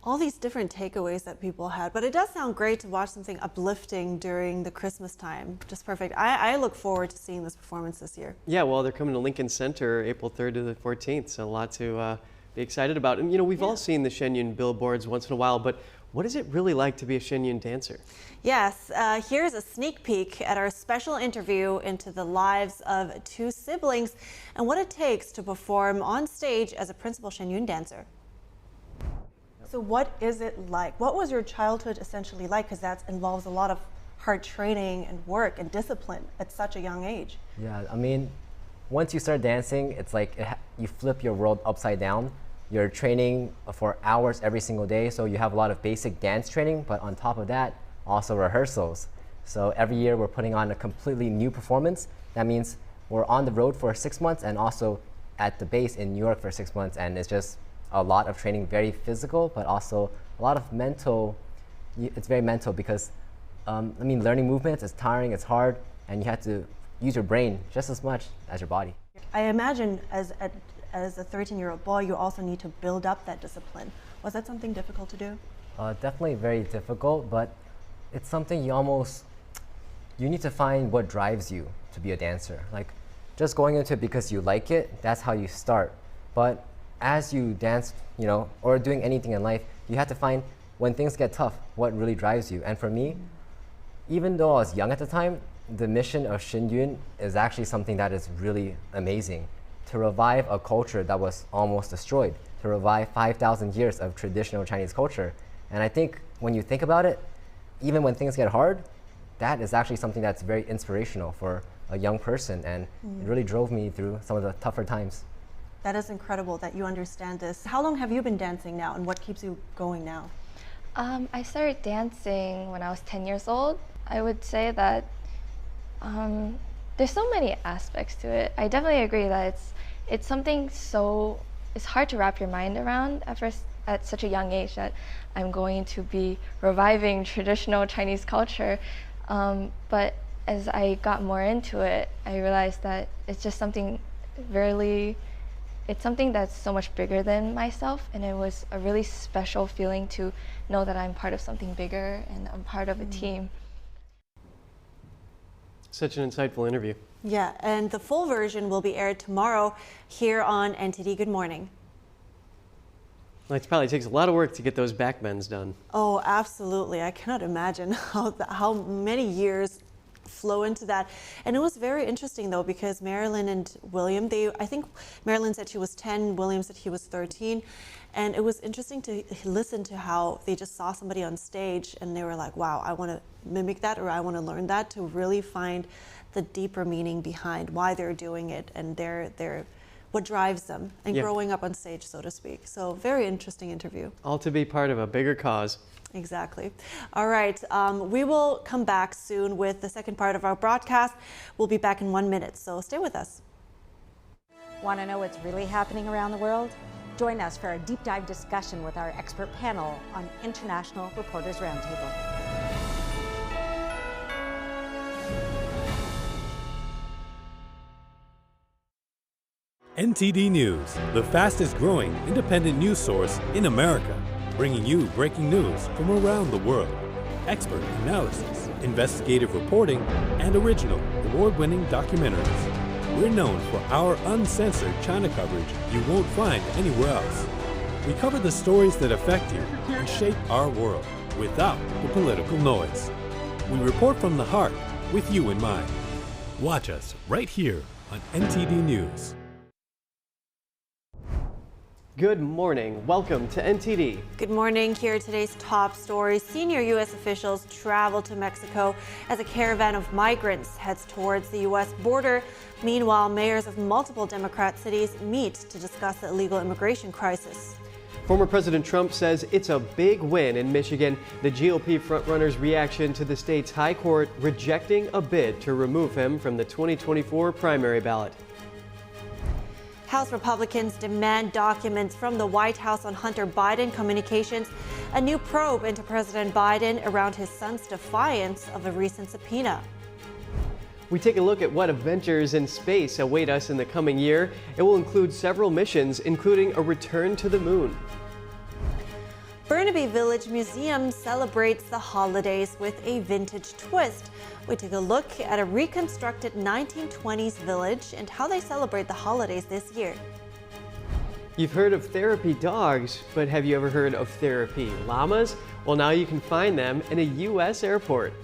All these different takeaways that people had, but it does sound great to watch something uplifting during the Christmas time. Just perfect. I look forward to seeing this performance this year. Yeah, well, they're coming to Lincoln Center April 3rd to the 14th, so a lot to be excited about. And, you know, we've all seen the Shen Yun billboards once in a while, but what is it really like to be a Shen Yun dancer? Yes, here's a sneak peek at our special interview into the lives of 2 siblings and what it takes to perform on stage as a principal Shen Yun dancer. So what is it like? What was your childhood essentially like? Because that involves a lot of hard training and work and discipline at such a young age. Yeah, I mean, once you start dancing, it's like you flip your world upside down. You're training for hours every single day, so you have a lot of basic dance training, but on top of that, also rehearsals. So every year we're putting on a completely new performance. That means we're on the road for 6 months and also at the base in New York for 6 months, and it's just a lot of training, very physical, but also a lot of mental. It's very mental because, I mean, learning movements is tiring, it's hard, and you have to use your brain just as much as your body. I imagine as a 13-year-old boy, you also need to build up that discipline. Was that something difficult to do? Definitely very difficult, but it's something you need to find what drives you to be a dancer. Like, just going into it because you like it, that's how you start. But as you dance, you know, or doing anything in life, you have to find when things get tough, what really drives you. And for me, even though I was young at the time, the mission of Shen Yun is actually something that is really amazing. To revive a culture that was almost destroyed, to revive 5,000 years of traditional Chinese culture. And I think when you think about it, even when things get hard, that is actually something that's very inspirational for a young person, and it really drove me through some of the tougher times. That is incredible that you understand this. How long have you been dancing now, and what keeps you going now? I started dancing when I was 10 years old. I would say that there's so many aspects to it. I definitely agree that it's something it's hard to wrap your mind around at first at such a young age, that I'm going to be reviving traditional Chinese culture. But as I got more into it, I realized that it's just something it's something that's so much bigger than myself, and it was a really special feeling to know that I'm part of something bigger and I'm part of a team. Such an insightful interview. Yeah, and the full version will be aired tomorrow here on NTD Good Morning. Well, it probably takes a lot of work to get those back bends done. Oh, absolutely. I cannot imagine how many years flow into that. And it was very interesting, though, because Marilyn and William, I think Marilyn said she was 10, William said he was 13. And it was interesting to listen to how they just saw somebody on stage and they were like, wow, I want to mimic that, or I want to learn that, to really find the deeper meaning behind why they're doing it and what drives them and growing up on stage, so to speak. So very interesting interview. All to be part of a bigger cause. Exactly. All right, we will come back soon with the second part of our broadcast. We'll be back in 1 minute, so stay with us. Want to know what's really happening around the world? Join us for a deep dive discussion with our expert panel on International Reporters Roundtable. NTD News, the fastest growing independent news source in America, bringing you breaking news from around the world. Expert analysis, investigative reporting, and original award-winning documentaries. We're known for our uncensored China coverage you won't find anywhere else. We cover the stories that affect you and shape our world without the political noise. We report from the heart with you in mind. Watch us right here on NTD News. Good morning. Welcome to NTD. Good morning. Here are today's top stories. Senior U.S. officials travel to Mexico as a caravan of migrants heads towards the U.S. border. Meanwhile, mayors of multiple Democrat cities meet to discuss the illegal immigration crisis. Former President Trump says it's a big win in Michigan. The GOP frontrunner's reaction to the state's high court rejecting a bid to remove him from the 2024 primary ballot. House Republicans demand documents from the White House on Hunter Biden communications, a new probe into President Biden around his son's defiance of a recent subpoena. We take a look at what adventures in space await us in the coming year. It will include several missions, including a return to the moon. Burnaby Village Museum celebrates the holidays with a vintage twist. We take a look at a reconstructed 1920s village and how they celebrate the holidays this year. You've heard of therapy dogs, but have you ever heard of therapy llamas? Well, now you can find them in a U.S. airport.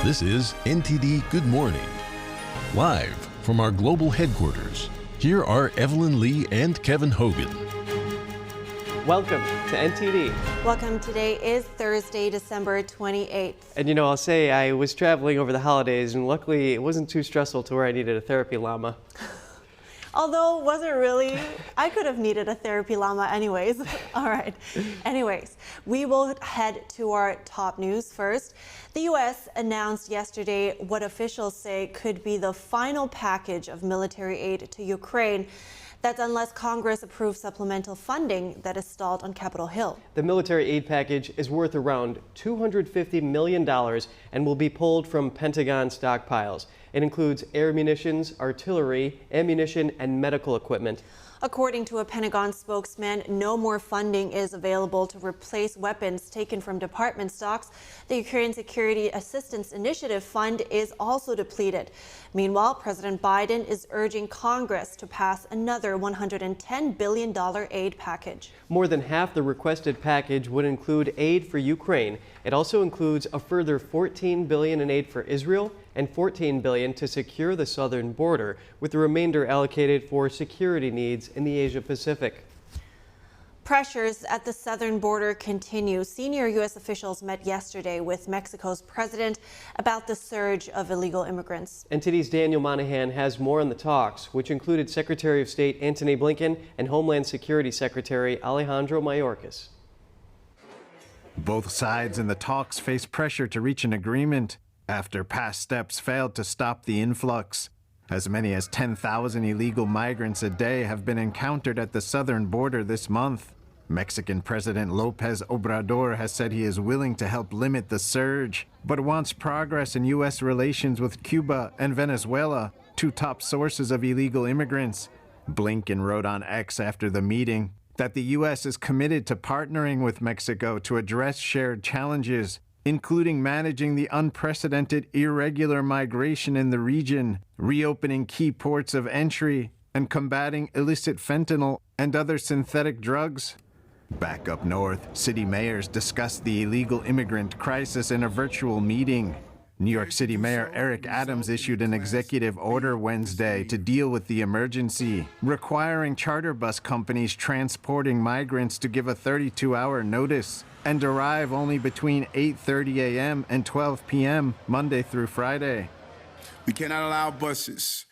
This is NTD Good Morning. Live from our global headquarters, here are Evelyn Lee and Kevin Hogan. Welcome to NTD. Welcome. Today is Thursday, December 28th. And you know, I'll say I was traveling over the holidays, and luckily it wasn't too stressful to where I needed a therapy llama. Although, was it really? I could have needed a therapy llama anyways. All right. Anyways, we will head to our top news first. The U.S. announced yesterday what officials say could be the final package of military aid to Ukraine. That's unless Congress approves supplemental funding that is stalled on Capitol Hill. The military aid package is worth around $250 million and will be pulled from Pentagon stockpiles. It includes air munitions, artillery, ammunition, and medical equipment. According to a Pentagon spokesman, no more funding is available to replace weapons taken from department stocks. The Ukraine Security Assistance Initiative Fund is also depleted. Meanwhile, President Biden is urging Congress to pass another $110 billion aid package. More than half the requested package would include aid for Ukraine. It also includes a further $14 billion in aid for Israel and $14 billion to secure the southern border, with the remainder allocated for security needs in the Asia-Pacific. Pressures at the southern border continue. Senior U.S. officials met yesterday with Mexico's president about the surge of illegal immigrants. NTD's Daniel Monahan has more on the talks, which included Secretary of State Antony Blinken and Homeland Security Secretary Alejandro Mayorkas. Both sides in the talks face pressure to reach an agreement after past steps failed to stop the influx. As many as 10,000 illegal migrants a day have been encountered at the southern border this month. Mexican President López Obrador has said he is willing to help limit the surge, but wants progress in U.S. relations with Cuba and Venezuela, two top sources of illegal immigrants. Blinken wrote on X after the meeting that the U.S. is committed to partnering with Mexico to address shared challenges, including managing the unprecedented irregular migration in the region, reopening key ports of entry, and combating illicit fentanyl and other synthetic drugs. Back up north, city mayors discussed the illegal immigrant crisis in a virtual meeting. New York City Mayor Eric Adams issued an executive order Wednesday to deal with the emergency, requiring charter bus companies transporting migrants to give a 32-hour notice and arrive only between 8:30 a.m. and 12 p.m. Monday through Friday. We cannot allow buses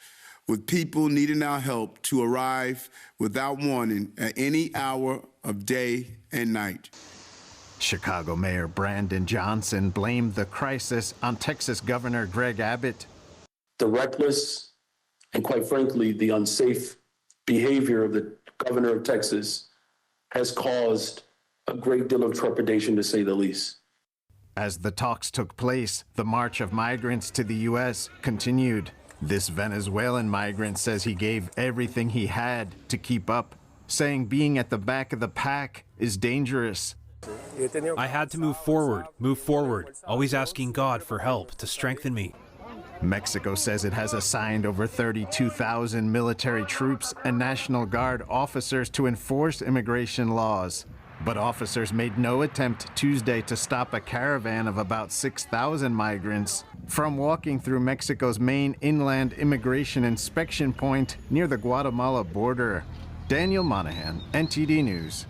with people needing our help to arrive without warning at any hour of day and night. Chicago Mayor Brandon Johnson blamed the crisis on Texas Governor Greg Abbott. The reckless and, quite frankly, the unsafe behavior of the governor of Texas has caused a great deal of trepidation, to say the least. As the talks took place, the march of migrants to the U.S. continued. This Venezuelan migrant says he gave everything he had to keep up, saying being at the back of the pack is dangerous. I had to move forward, always asking God for help to strengthen me. Mexico says it has assigned over 32,000 military troops and National Guard officers to enforce immigration laws. But officers made no attempt Tuesday to stop a caravan of about 6,000 migrants from walking through Mexico's main inland immigration inspection point near the Guatemala border. Daniel Monahan, NTD News.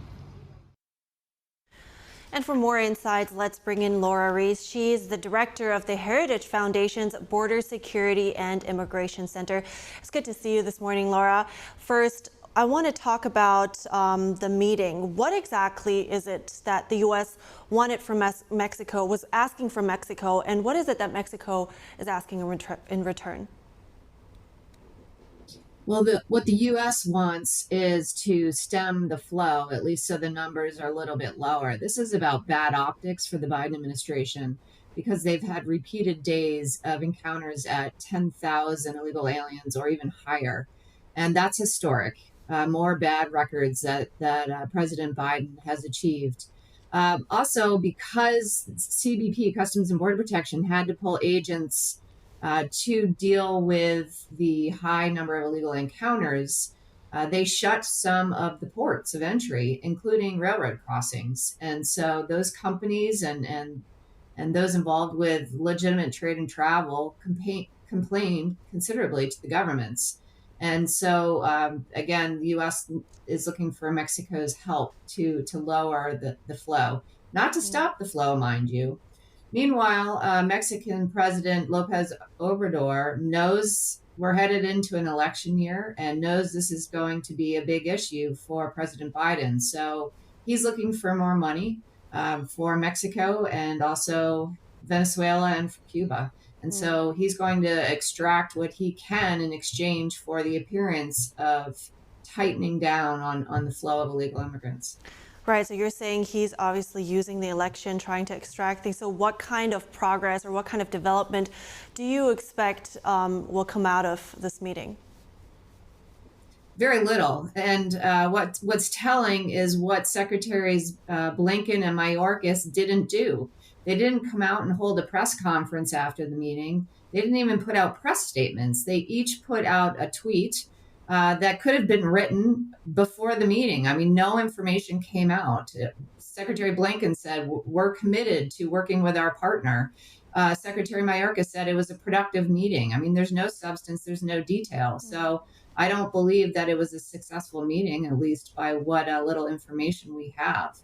And for more insights, let's bring in Laura Reese. She's the director of the Heritage Foundation's Border Security and Immigration Center. It's good to see you this morning, Laura. First, I want to talk about the meeting. What exactly is it that the U.S. wanted from Mexico, was asking from Mexico, and what is it that Mexico is asking in return? Well, what the U.S. wants is to stem the flow, at least so the numbers are a little bit lower. This is about bad optics for the Biden administration because they've had repeated days of encounters at 10,000 illegal aliens or even higher. And that's historic. More bad records that President Biden has achieved. Also, because CBP, Customs and Border Protection, had to pull agents to deal with the high number of illegal encounters, they shut some of the ports of entry, including railroad crossings. And so those companies and those involved with legitimate trade and travel complained considerably to the governments. And so, again, the U.S. is looking for Mexico's help to lower the flow, not to stop the flow, mind you. Meanwhile, Mexican President López Obrador knows we're headed into an election year and knows this is going to be a big issue for President Biden. So he's looking for more money for Mexico and also Venezuela and for Cuba. And so he's going to extract what he can in exchange for the appearance of tightening down on the flow of illegal immigrants. Right, so you're saying he's obviously using the election, trying to extract things. So what kind of progress or what kind of development do you expect will come out of this meeting? Very little. And what's telling is what Secretaries Blinken and Mayorkas didn't do. They didn't come out and hold a press conference after the meeting. They didn't even put out press statements. They each put out a tweet that could have been written before the meeting. I mean, no information came out. Secretary Blinken said, we're committed to working with our partner. Secretary Mayorkas said it was a productive meeting. I mean, there's no substance, there's no detail. So I don't believe that it was a successful meeting, at least by what little information we have.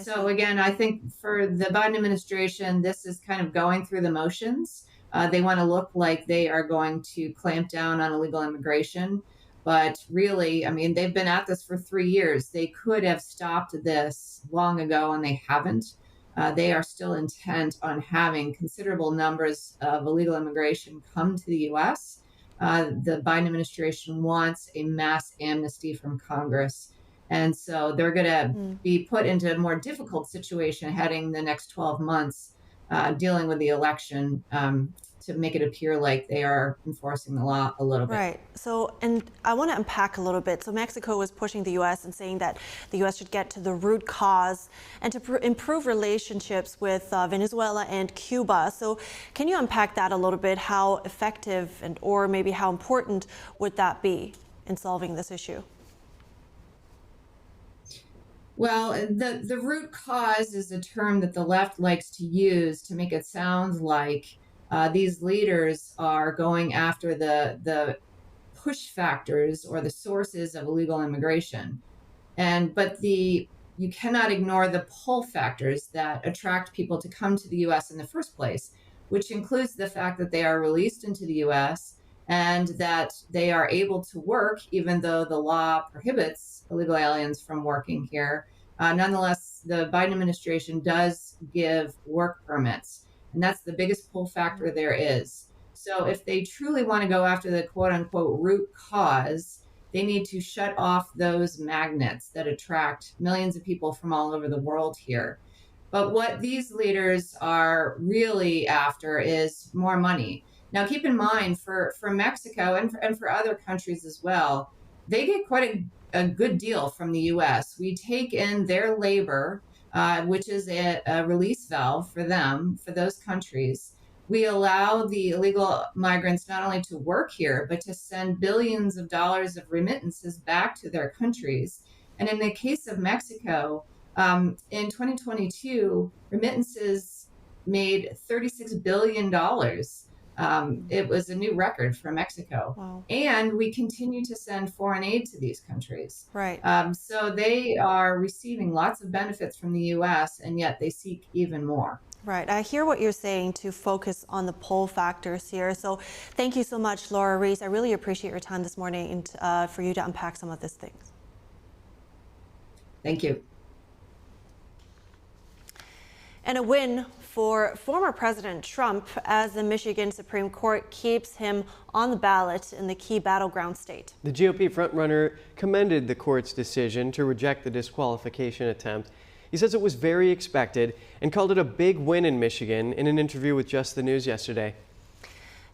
So again, I think for the Biden administration, this is kind of going through the motions. They want to look like they are going to clamp down on illegal immigration. But really, I mean, they've been at this for 3 years. They could have stopped this long ago, and they haven't. They are still intent on having considerable numbers of illegal immigration come to the U.S. The Biden administration wants a mass amnesty from Congress. And so they're going to be put into a more difficult situation heading the next 12 months, dealing with the election to make it appear like they are enforcing the law a little bit. Right. So, and I want to unpack a little bit. So Mexico was pushing the U.S. and saying that the U.S. should get to the root cause and to improve relationships with Venezuela and Cuba. So can you unpack that a little bit? How effective and or maybe how important would that be in solving this issue? Well, the root cause is a term that the left likes to use to make it sound like these leaders are going after the push factors or the sources of illegal immigration. But you cannot ignore the pull factors that attract people to come to the U.S. in the first place, which includes the fact that they are released into the U.S. and that they are able to work, even though the law prohibits illegal aliens from working here. Nonetheless, the Biden administration does give work permits, and that's the biggest pull factor there is. So if they truly want to go after the quote unquote root cause, they need to shut off those magnets that attract millions of people from all over the world here. But what these leaders are really after is more money. Now, keep in mind, for Mexico and for other countries as well, they get quite a good deal from the U.S. We take in their labor, which is a release valve for them, for those countries. We allow the illegal migrants not only to work here, but to send billions of dollars of remittances back to their countries. And in the case of Mexico, in 2022, remittances made $36 billion. It was a new record for Mexico. Wow. And we continue to send foreign aid to these countries. Right. So they are receiving lots of benefits from the U.S., and yet they seek even more. Right. I hear what you're saying to focus on the pull factors here. So thank you so much, Laura Reese. I really appreciate your time this morning and for you to unpack some of these things. Thank you. And a win for former President Trump as the Michigan Supreme Court keeps him on the ballot in the key battleground state. The GOP frontrunner commended the court's decision to reject the disqualification attempt. He says it was very expected and called it a big win in Michigan in an interview with Just the News yesterday.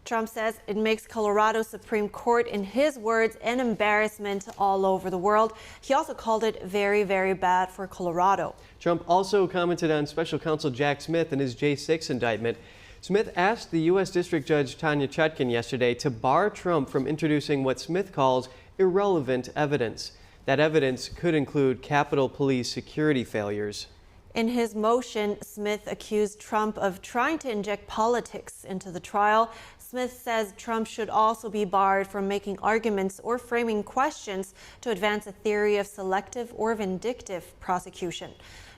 Trump says it makes Colorado Supreme Court, in his words, an embarrassment all over the world. He also called it very, very bad for Colorado. Trump also commented on Special Counsel Jack Smith and his J6 indictment. Smith asked the U.S. District Judge Tanya Chutkan yesterday to bar Trump from introducing what Smith calls irrelevant evidence. That evidence could include Capitol Police security failures. In his motion, Smith accused Trump of trying to inject politics into the trial. Smith says Trump should also be barred from making arguments or framing questions to advance a theory of selective or vindictive prosecution.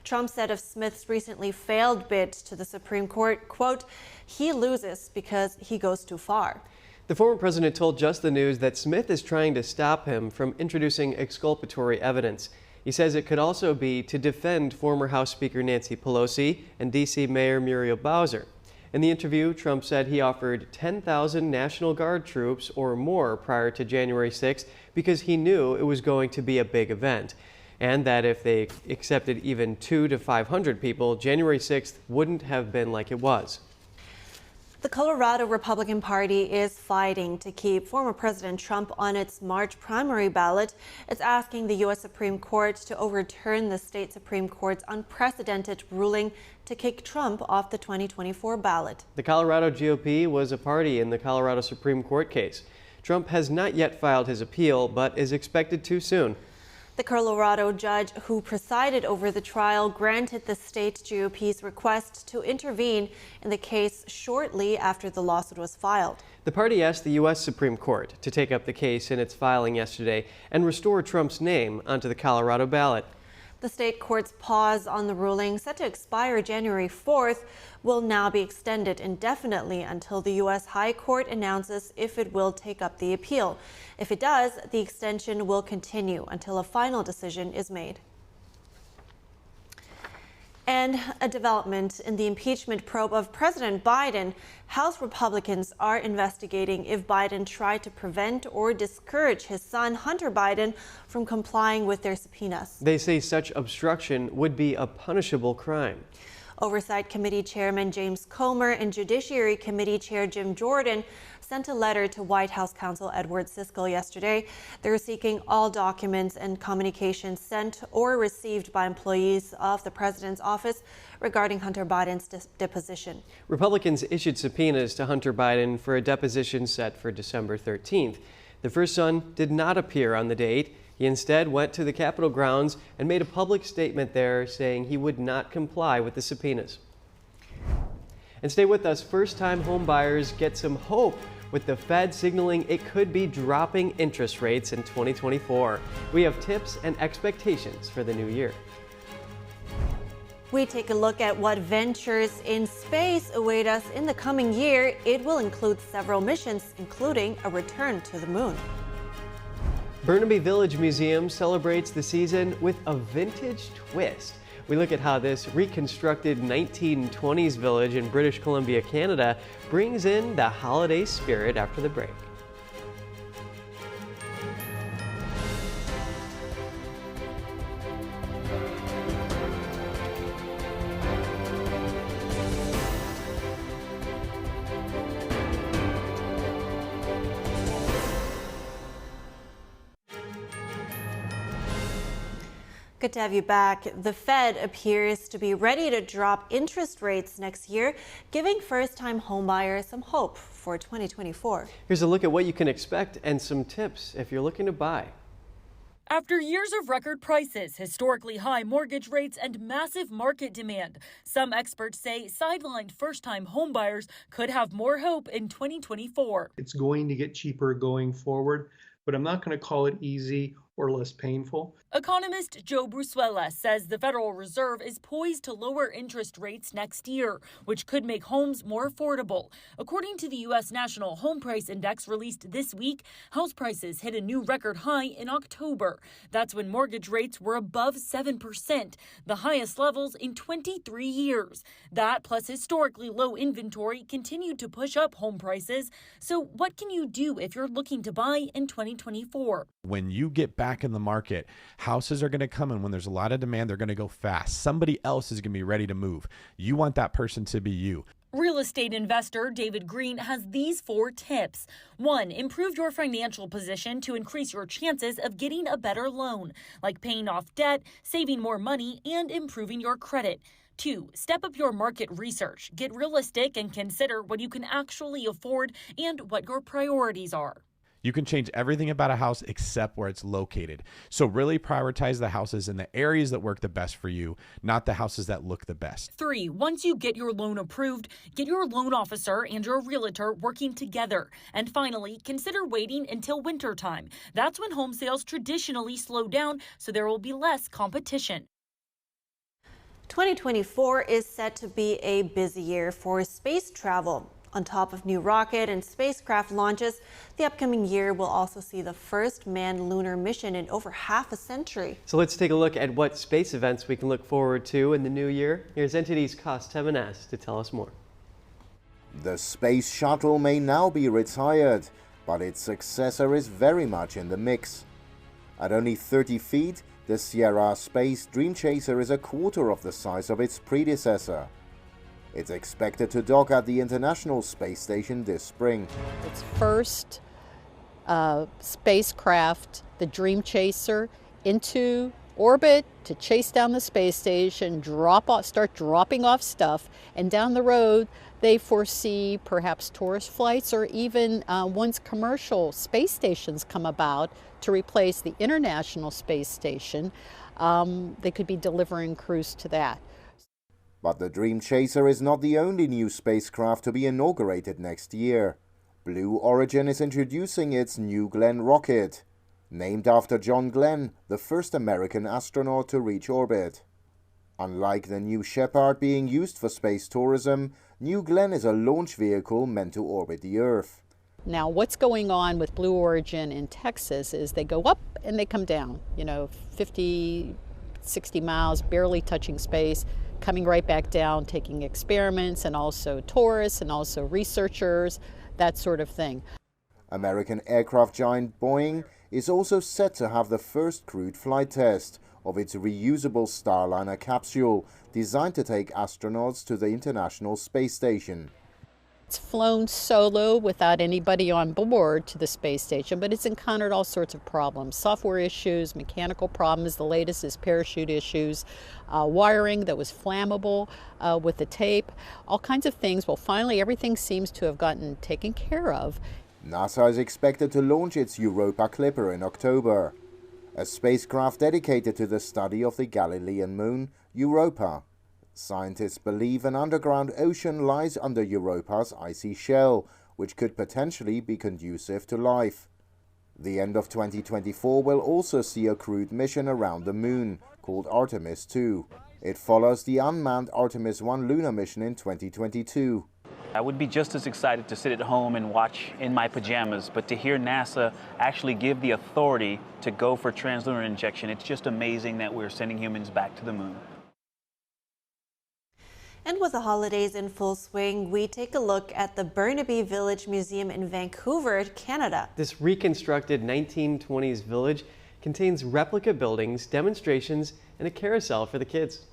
Trump said of Smith's recently failed bid to the Supreme Court, quote, he loses because he goes too far. The former president told Just the News that Smith is trying to stop him from introducing exculpatory evidence. He says it could also be to defend former House Speaker Nancy Pelosi and D.C. Mayor Muriel Bowser. In the interview, Trump said he offered 10,000 National Guard troops or more prior to January 6th because he knew it was going to be a big event, and that if they accepted even 200 to 500 people, January 6th wouldn't have been like it was. The Colorado Republican Party is fighting to keep former President Trump on its March primary ballot. It's asking the U.S. Supreme Court to overturn the state Supreme Court's unprecedented ruling to kick Trump off the 2024 ballot. The Colorado GOP was a party in the Colorado Supreme Court case. Trump has not yet filed his appeal, but is expected to soon. The Colorado judge who presided over the trial granted the state GOP's request to intervene in the case shortly after the lawsuit was filed. The party asked the U.S. Supreme Court to take up the case in its filing yesterday and restore Trump's name onto the Colorado ballot. The state court's pause on the ruling, set to expire January 4th, will now be extended indefinitely until the U.S. High Court announces if it will take up the appeal. If it does, the extension will continue until a final decision is made. And a development in the impeachment probe of President Biden. House Republicans are investigating if Biden tried to prevent or discourage his son, Hunter Biden, from complying with their subpoenas. They say such obstruction would be a punishable crime. Oversight Committee Chairman James Comer and Judiciary Committee Chair Jim Jordan sent a letter to White House counsel Edward Siskel yesterday. They're seeking all documents and communications sent or received by employees of the president's office regarding Hunter Biden's deposition. Republicans issued subpoenas to Hunter Biden for a deposition set for December 13th. The first son did not appear on the date. He instead went to the Capitol grounds and made a public statement there saying he would not comply with the subpoenas. And stay with us. First-time home buyers get some hope with the Fed signaling it could be dropping interest rates in 2024. We have tips and expectations for the new year. We take a look at what ventures in space await us in the coming year. It will include several missions, including a return to the moon. Burnaby Village Museum celebrates the season with a vintage twist. We look at how this reconstructed 1920s village in British Columbia, Canada, brings in the holiday spirit after the break. Good to have you back. The Fed appears to be ready to drop interest rates next year, giving first-time homebuyers some hope for 2024. Here's a look at what you can expect and some tips if you're looking to buy. After years of record prices, historically high mortgage rates, and massive market demand, some experts say sidelined first-time homebuyers could have more hope in 2024. It's going to get cheaper going forward, but I'm not going to call it easy or less painful. Economist Joe Brusuela says the Federal Reserve is poised to lower interest rates next year, which could make homes more affordable. According to the U.S. National Home Price Index released this week, house prices hit a new record high in October. That's when mortgage rates were above 7%, the highest levels in 23 years. That plus historically low inventory continued to push up home prices. So what can you do if you're looking to buy in 2024? When you get back in the market, houses are going to come in. When there's a lot of demand, they're going to go fast. Somebody else is going to be ready to move. You want that person to be you. Real estate investor David Green has these 4 tips. 1, improve your financial position to increase your chances of getting a better loan, like paying off debt, saving more money, and improving your credit. 2, step up your market research. Get realistic and consider what you can actually afford and what your priorities are. You can change everything about a house except where it's located. So really prioritize the houses in the areas that work the best for you, not the houses that look the best. 3, once you get your loan approved, get your loan officer and your realtor working together. And finally, consider waiting until winter time. That's when home sales traditionally slow down, so there will be less competition. 2024 is set to be a busy year for space travel. On top of new rocket and spacecraft launches, the upcoming year will also see the first manned lunar mission in over half a century. So let's take a look at what space events we can look forward to in the new year. Here's NTD's Cost Temenes to tell us more. The space shuttle may now be retired, but its successor is very much in the mix. At only 30 feet, the Sierra Space Dream Chaser is a quarter of the size of its predecessor. It's expected to dock at the International Space Station this spring. Its first spacecraft, the Dream Chaser, into orbit to chase down the space station, start dropping off stuff, and down the road they foresee perhaps tourist flights, or even once commercial space stations come about to replace the International Space Station, they could be delivering crews to that. But the Dream Chaser is not the only new spacecraft to be inaugurated next year. Blue Origin is introducing its New Glenn rocket, named after John Glenn, the first American astronaut to reach orbit. Unlike the New Shepard being used for space tourism, New Glenn is a launch vehicle meant to orbit the Earth. Now, what's going on with Blue Origin in Texas is they go up and they come down, 50, 60 miles, barely touching space, coming right back down, taking experiments, and also tourists and also researchers, that sort of thing. American aircraft giant Boeing is also set to have the first crewed flight test of its reusable Starliner capsule, designed to take astronauts to the International Space Station. It's flown solo without anybody on board to the space station, but it's encountered all sorts of problems. Software issues, mechanical problems, the latest is parachute issues, wiring that was flammable with the tape, all kinds of things. Well, finally everything seems to have gotten taken care of. NASA is expected to launch its Europa Clipper in October, a spacecraft dedicated to the study of the Galilean moon, Europa. Scientists believe an underground ocean lies under Europa's icy shell, which could potentially be conducive to life. The end of 2024 will also see a crewed mission around the moon, called Artemis 2. It follows the unmanned Artemis 1 lunar mission in 2022. I would be just as excited to sit at home and watch in my pajamas, but to hear NASA actually give the authority to go for translunar injection, it's just amazing that we're sending humans back to the moon. And with the holidays in full swing, we take a look at the Burnaby Village Museum in Vancouver, Canada. This reconstructed 1920s village contains replica buildings, demonstrations, and a carousel for the kids.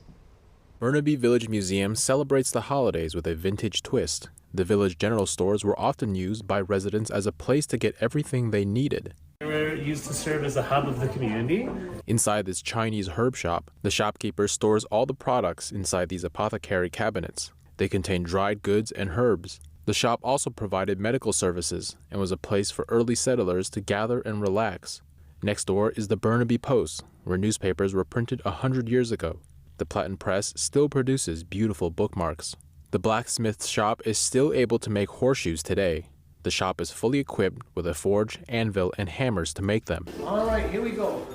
Burnaby Village Museum celebrates the holidays with a vintage twist. The village general stores were often used by residents as a place to get everything they needed. They were used to serve as a hub of the community. Inside this Chinese herb shop, the shopkeeper stores all the products inside these apothecary cabinets. They contain dried goods and herbs. The shop also provided medical services and was a place for early settlers to gather and relax. Next door is the Burnaby Post, where newspapers were printed 100 years ago. The Platen Press still produces beautiful bookmarks. The blacksmith's shop is still able to make horseshoes today. The shop is fully equipped with a forge, anvil, and hammers to make them. All right, here we go.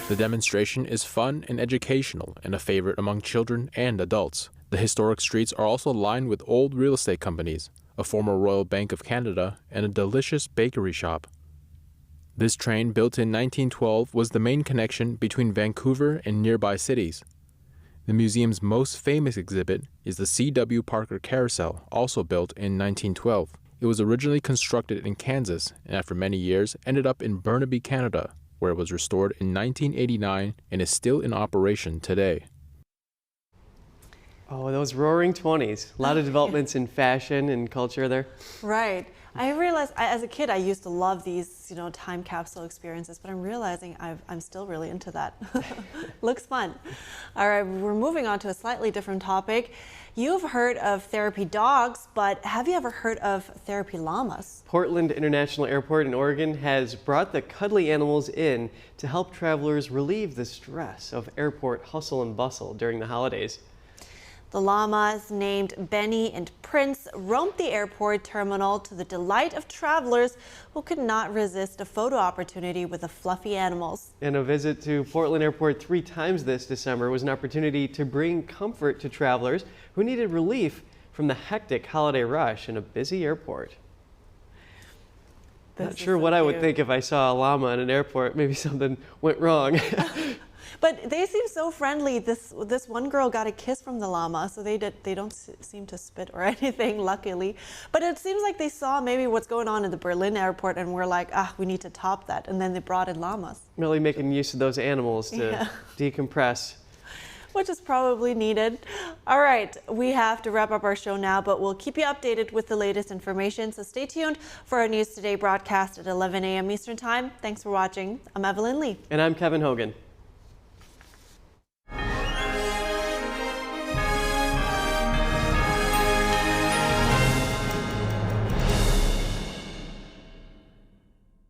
The demonstration is fun and educational and a favorite among children and adults. The historic streets are also lined with old real estate companies, a former Royal Bank of Canada, and a delicious bakery shop. This train, built in 1912, was the main connection between Vancouver and nearby cities. The museum's most famous exhibit is the C.W. Parker Carousel, also built in 1912. It was originally constructed in Kansas and after many years ended up in Burnaby, Canada, where it was restored in 1989 and is still in operation today. Oh, those roaring 20s. A lot of developments in fashion and culture there. Right. I realized as a kid I used to love these, time capsule experiences, but I'm realizing I'm still really into that. Looks fun. All right, we're moving on to a slightly different topic. You've heard of therapy dogs, but have you ever heard of therapy llamas? Portland International Airport in Oregon has brought the cuddly animals in to help travelers relieve the stress of airport hustle and bustle during the holidays. The llamas, named Benny and Prince, roamed the airport terminal to the delight of travelers who could not resist a photo opportunity with the fluffy animals. And a visit to Portland Airport 3 times this December was an opportunity to bring comfort to travelers who needed relief from the hectic holiday rush in a busy airport. Not sure what I would think if I saw a llama in an airport. Maybe something went wrong. But they seem so friendly. This one girl got a kiss from the llama, so they don't seem to spit or anything, luckily. But it seems like they saw maybe what's going on in the Berlin airport and were like, we need to top that. And then they brought in llamas. Really making use of those animals to decompress. which is probably needed. All right, we have to wrap up our show now, but we'll keep you updated with the latest information. So stay tuned for our News Today broadcast at 11 a.m. Eastern Time. Thanks for watching. I'm Evelyn Lee. And I'm Kevin Hogan.